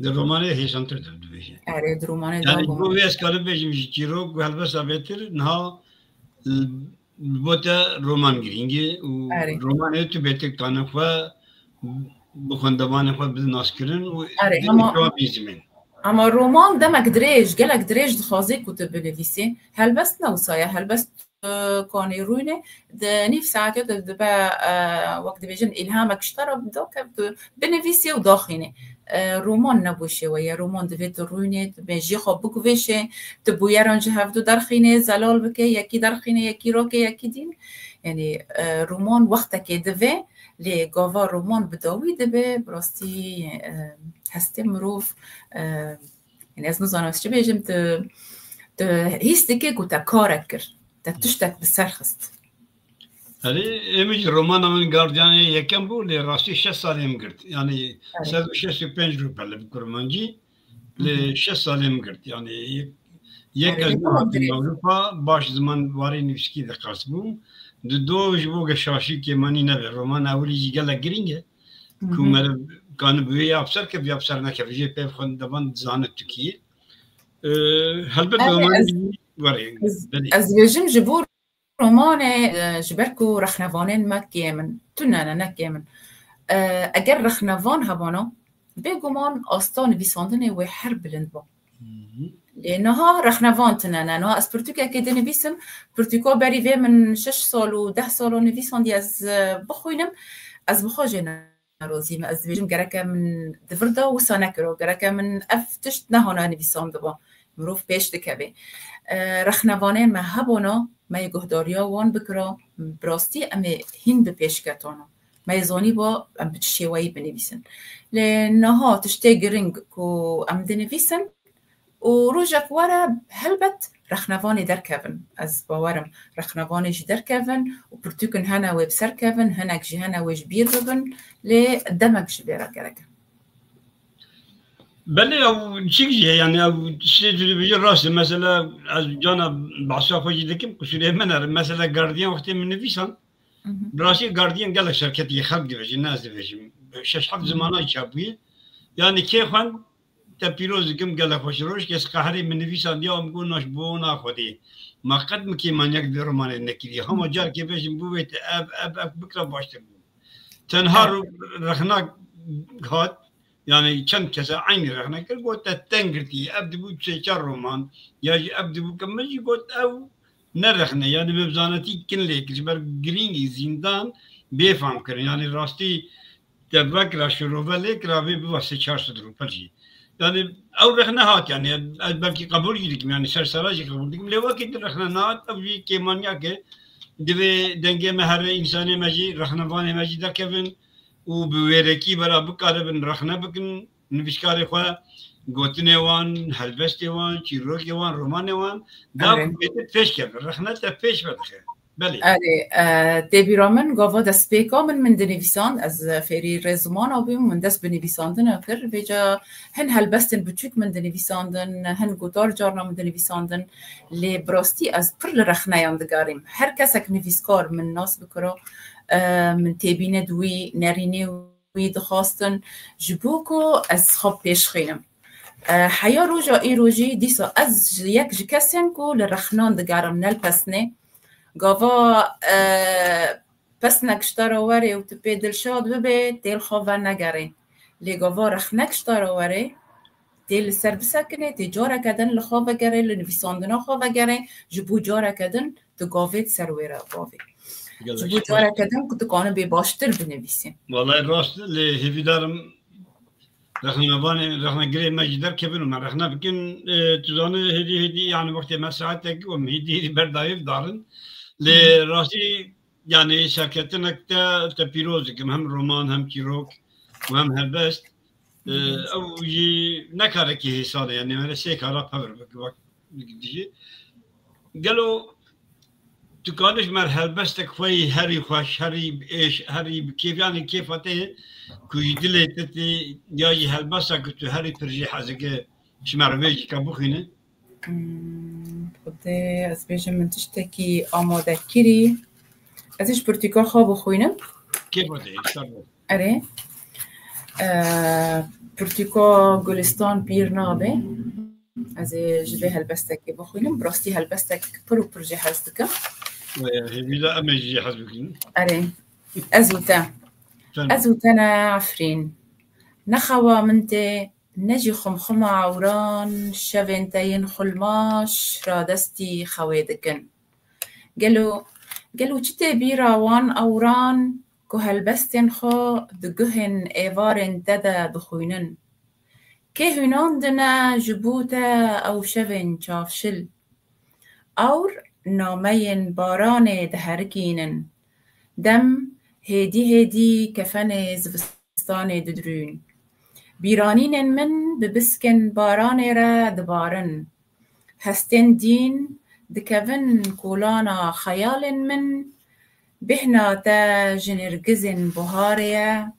در رومانه حسان تر دو بیشه آره در رومانه یعنی گوی از کاره بیشیم چیروک و هلبست آبیتر نها بوده رومان گرینگی و رومانه تو بیتک تانه خوا بخاندوانه خوا بزناس کرن و دیگه بیزیمین اما رومان دمک دریج گلک دریج دخوازه کتو بنویسی هلبست نوسایه هلبست کانی روینه ده نیف ساعتی ده با وقت بیجن الهامک اشترا بدو که بنویسی و داخینه رومان نبوشه و یا رومان دوید روینه بیجی خواب بگویشه تو بویران جهفدو درخینه زلال بکه یکی درخینه یکی روکه یکی دین یعنی رومان وقت که دوی لی گاوا رومان بداوی دوی براستی هسته مروف یعنی از نزانم چه بیجم تو هیستی که گوتا کارک کرد تشتك بالسرخست هذه إيمج رومان من جارديان يكمل بول راسي 6 سال يمقرت يعني 65 روبيا اللي بكرمانجي ل 6 سال يمقرت يعني يك أزمان أوروبا باش زمان واري نفسكي ذا قاسبو دو جبوق الشاشي كماني نبي رومان أولي جي قال جرينجة كم كان بيا أبصر كيف يابصرنا كيف جي بيف خن دبان زان التركية هل بدو از بیجم جبور رومان جبرکو رخنوانین مکیه من تونن نکیه من اگر رخنوان هبانا بگمان آستان ویساندن و هر بلند با لانها رخنوان تنن انا از پرتوکا که دنویسم پرتوکا بری و من 6 سال و 10 سال نویساندی از بخوینم از بخواجه نروزیم از بیجم گرکه من دفردا و سانکرو گرکه من افتشت نهانا نویساند با مروف پیش دکبه رخنوانه ما هبانا ما گهداریا وان بکرا براستی اما هین به پیش کتانا ما زانی با ام بتشیوایی بنویسن لنها تشتی گرنگ کو ام دنویسن و روژک وارا هلبت رخنوانی در کفن از باورم رخنوانی جی در کفن و پرتوکن هنه و بسر کفن هنک جی هنه و جبیر ببن لدمک جبیره گرکن بله او چیزی یعنی او چیزی بیشتر راست مثلا از جانا بعثا فجی دکیم کشیده منر مثلا گاردین وقتی من نویسان براستی گاردین گله شرکتی خلق دیوشی ناز دیوشی 6-7 زمانه چابویه یعنی که خوان تا پیروز کم گله خوش روش که قهری من نویسان یا میگو ناش بو ناخودی ما قدم کی من یک درمان نکردی هم جار که بهشم بویت اب بکره باشته تنها رخنا هات يعني كم كذا عين رحنا كل قلت تنقرتي أبدي بو تشيشار رومان ياجي أبدي بو كمجي قلت أو نرخنا يعني مبزانتي كن ليك جبر جريني زندان بيفهم كرن يعني راستي تبكر شروفا ليك رابي بواسطة شارس درو بلجي يعني أو رخنا هات يعني بلكي قبول يديك يعني سرسراجي قبول يديك لواكي رخنا نات أو جي كيمانيا كي دبي دنگه مهر انسانی مجی رخنوان مجی در کبن و بویرکی برا بکاربن رخنه بکن نویسکار خواه گوتنه وان هلبسته وان چیروکی وان رومانه وان دا بیت پیش کرد رخنه تا پیش بدخه بله دبیرامن گاوا دست بیکا من دنویساند از فری رزمان آبیم من دست بنویساندن اکر بجا هن هلبستن بچوک من دنویساندن هن گوتار جارنا من دنویساندن لی براستی از پر رخنه یاندگاریم هر کسک نویسکار من ناس بکرا من تیبینه دوی نرینه وی دخواستن جبوکو از خواب پیش خینم حیا روژا ای روژی دیسا از یک جکسین کو لرخنان دگارم نل پسنه گاوا پس نکشتار آوره و تپی دلشاد ببه تیل خواه نگره لی گاوا رخ نکشتار آوره تیل سر بسکنه تی جاره کدن لخواه گره لنویساندنا خواه گره جبو جاره کدن تو گاوید سر ویره گاوی جبو جاره کدن که تو کانه بی باشتر بنویسیم والله راست لی هیوی دارم رخنا گری مجدر کبن و من رخنا بکن تزانه هدی يعني وقت ما ساعتك و هدی بردایف دارن لراسي يعني شركتنا تبيروز هم رومان هم كيروك وهم هلبست او يجي نكاركي هسانه يعني انا سيكارا بابر وقت ديجي قالوا تقالش مر هلبستك خوي هري خوش هري ايش هري كيف يعني كيف اته كوي دلتي ياي هلبستك تو هري برجي حزقه شمر ويجي كابوخينه خدي از بیشم من تشتکی آماده کری ازش پرتیکا خواب خوینم كيف بده اشتغل اره پرتیکا گلستان پیر نابه از جبه هلبستکی بخوینم براستی هلبستک پرو پرجی حزدکم هيدا امجي حزبكين اره ازوتا عفرين نخوا منتي نجي خمخمة عوران شفنتين خلماش رادستي خويدكن قالوا جتي بيراوان أوران كهلبستن خو دقهن إيفارن ددا دخوينن كهنان دنا جبوتا أو شفن شافشل أور نامين باران دهركينن دم هدي كفن زفستان ددرون بیرانین من ببسکن باران را دبارن هستن دین دکون کولانا خیال من بهنا تا جنرگزن بهاریا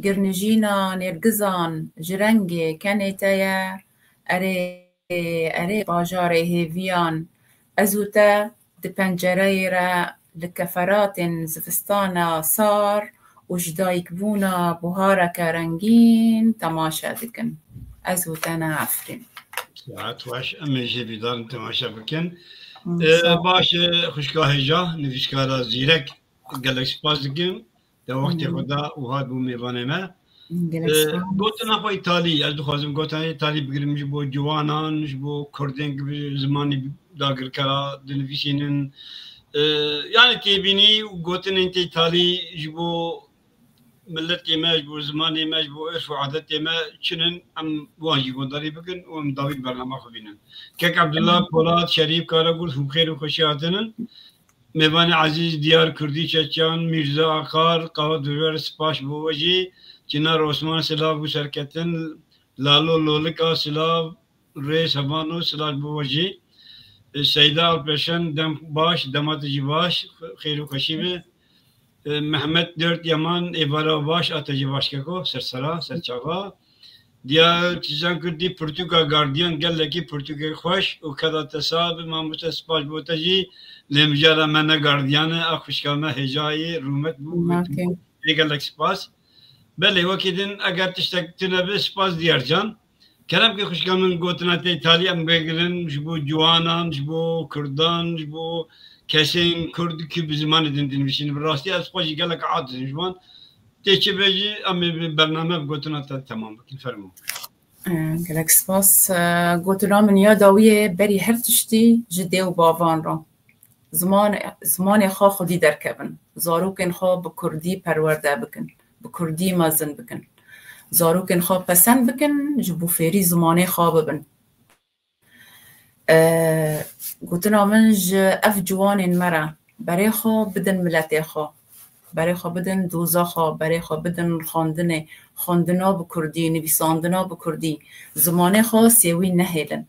گرنجینا نرگزان جرنگ کنیتایا اره باجار هیویان ازوتا دپنجره را لکفرات زفستانا صار وجدايك بونا بهارك رنگين تماشا دكن ازوتنا عفرين ساعت واش اما جيبي دار تماشا بكن باش خوشكا هجا نفيشكارا زيرك قالك سباس دكن دا وقت خدا وهاد بو ميوانه ما قلتنا خو ايطالي از دخوازم قلتنا ايطالي بگرم جبو جوانان جبو كردين زماني داگر كرا دنفيسينن يعني تيبيني وقلتنا انت ايطالي جبو ملت ما جبو زماني ما جبو ايش وعادت ما شنن ام واجي قدري بكن ومداوي برنامج خبينن كك عبد الله بولاد شريف كاراغول هم خير وخوشي هاتنن ميوان عزيز ديار كردي چچان ميرزا آقار قاود دور سپاش بو وجي چنار عثمان سلاو شرکتن لالو لولکا سلاو رئیس هبانو سلاو بو وجي سيدة البشن دم باش دمات جواش خير وخشيبه محمد دört yaman evara baş atıcı başkako sersara serçava diğer çizan kurdi Portugal gardiyan gelleki Portugal hoş o kadar tesab Mahmut Espaş botaji lemjara mena gardiyanı akışkama hecayı rumet bu gellek spas bele vakidin agar tiştektine bir spas diyarcan kerem ki kuşkamın gotunate İtalyan begrin bu juanan bu Kurdan bu kesin Kürdü ki bir zaman edindin bir şimdi rastı az pajı gelek adı zaman تيجي بيجي أمي برنامج قلتنا تمام بكن فرمو. گلک سپاس گوتنا من یاداویه بری هر تشتی جدی و باوان را زمان خواه خودی درکبن زاروکن خواه به کردی پرورده بکن به کردی مازن بکن زاروکن خواه پسند بکن جبو فیری زمانه خواه ببن گوتنا من اف جوان مرا برای خواه بدن ملت خواه برای خواه بدن دوزا خواه برای خواه بدن خواندنا به کردی نویساندنا به کردی زمانه خواه سیوی نهیلن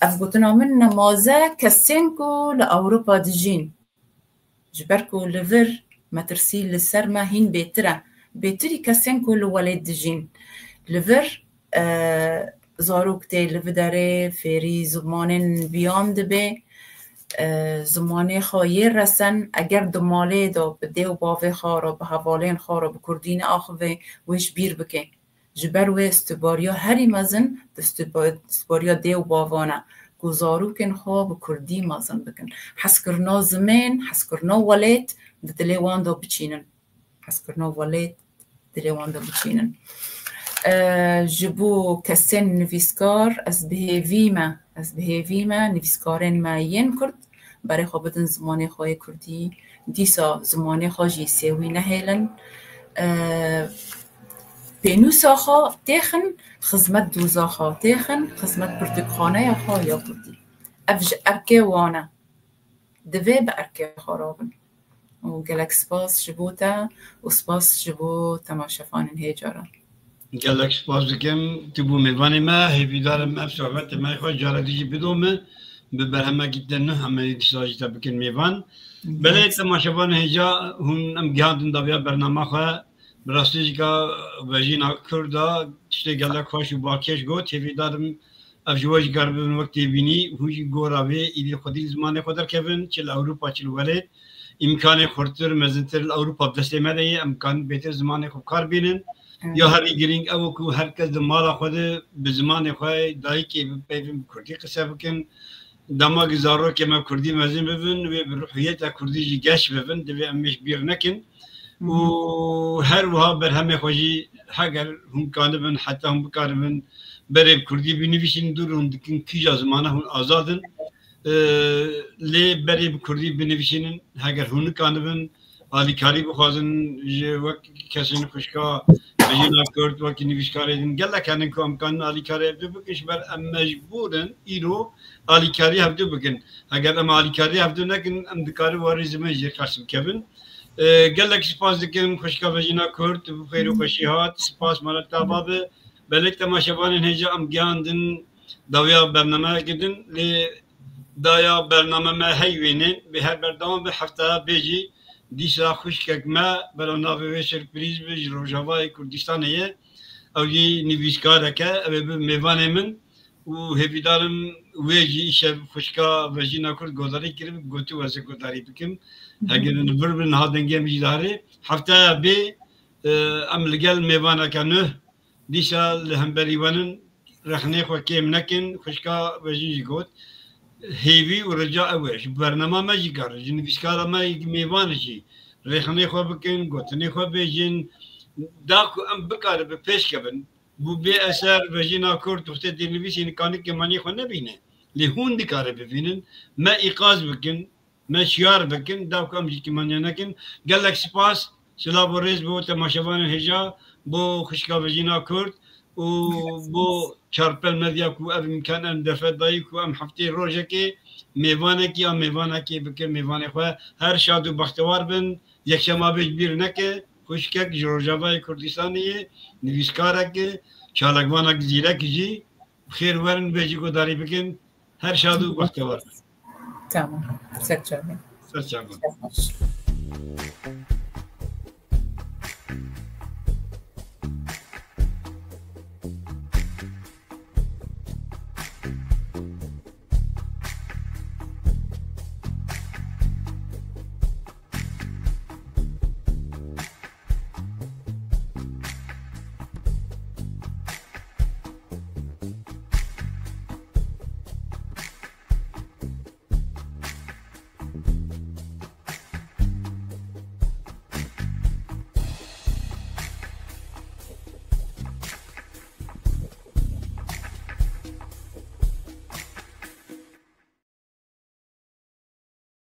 اف گوتنا من نمازه کسین کو لأوروپا دجین جبر کو لور مترسی لسر ما هین بهتری کسین کو لولید دجین لور زاروک تی لوداره فیری زمانه بیان دبه زمانه خواهی رسن اگر دماله دا به دیو باوه خارا به حوالین خارا به کردین آخوه ویش بیر بکن جبر و استباریا هری مزن استباریا دیو باوانه گزارو کن خواه به کردی مازن بکن حس کرنا زمین حس کرنا ولید دلیوان دا بچینن حس کرنا ولید دلیوان دا بچینن جبو کسین نویسکار از بهیویمه نویسکارین ما ین کرد برای خواه بدن زمانه خواه کردی دیسا زمانه خواه جی سیوی نهیلن پینوسا خواه تیخن خزمت دوزا خواه تیخن خزمت پرتکخانه خواه یا کردی افج ارکه وانه دوی به ارکه خرابن و گلک سپاس جبو تا و سپاس جبو تماشفان هیجارا گلک سپاس دکم تبو میوانی ما هیویدارم اف صحبت ما خواه جاردیجی بدومه به برهمه گیدن نه همه دیساجی تا بکن میوان بله تماشفان هیجا هون ام گهاندن داویا برنامه خواه براستی که وجینا کرده تشتی گلک خوش و باکش گو هیویدارم اف جواج گربن وقتی بینی هوی گوراوی ایدی خودی زمان خودر کبن چل اروپا چل ولید امکان خورتر مزنتر اروپا دسته مده امکان بهتر زمان خوب کار بینن یا هری گرینگ او کو هر کس مالا خود به زمان خود دایی که پیفیم کردی قصه بکن دماغ زارو که ما کردی مزین ببین و به روحیت کردی جی گش ببین دوی امش بیر نکن و هر وها بر همه خوشی اگر هم کانبن حتی هم بکاربن برای کردی بنویسین دور هم دکن کجا زمانه هم آزادن لی برای کردی بنویسین اگر هم کانبن آلیکاری بخوازن وقت کسی نخوشکا جینا کرد وقتی نویسکاری دین گله کنن که امکان آلیکاری هفته بکنش بر ام مجبورن ایرو آلیکاری هفته بکن اگر ام آلیکاری هفته نکن ام دکاری واری زمین جیر خرسم کبن گله سپاس دکن خوشکا و جینا کرد بخیر و خوشیات سپاس مالت تابابه بلک تماشاوان هجا ام گیاندن داویا برنامه گدن لی دایا برنامه ما هیوینن به هر بردام به هفته بیجی دیسا خوشکک ما برای ناوی سرپریز بج روجاوای کردستانیه اولی نویسکاره که اوی میوان من و هفیدارم ویجی شب خوشکا وجینا کرد گذاری کرد گوتو واسه گذاری بکم اگر نبر بن هادنگی میج داره هفته بی املگل میوانه کنه دیسا لهم بریوانن رخنه خو کم نکن خوشکا وجیجی گوت هیوی و رجاء اوش برنامه ما جی کار جن بیشکار ما یک میوان جی رخنه خو بکن گوتنی خو بیجین داکو ام بکار به پیش کبن بو بی اثر وجینا کرد توسته دینویسین کانی که منی خو نبینه لهون دیکاره ببینن ما ایقاز بکن ما شیار بکن داکو ام جی که منی نکن گلک سپاس سلام و رز بو تماشاوان هجا بو خوشکا وجینا کرد و بو چارپل مدیا کو اب امکان ان دفعه دایی کو ام هفته روزه که میوانه کی ام میوانه کی بکر میوانه خو هر شاد و بختوار بن یک شما بیر نکه خوشکک جورجاوای کردستانی نویسکاره که چالکوانک زیره کجی خیر ورن بیجی کو داری بکن هر شاد و بختوار تمام سرچاوی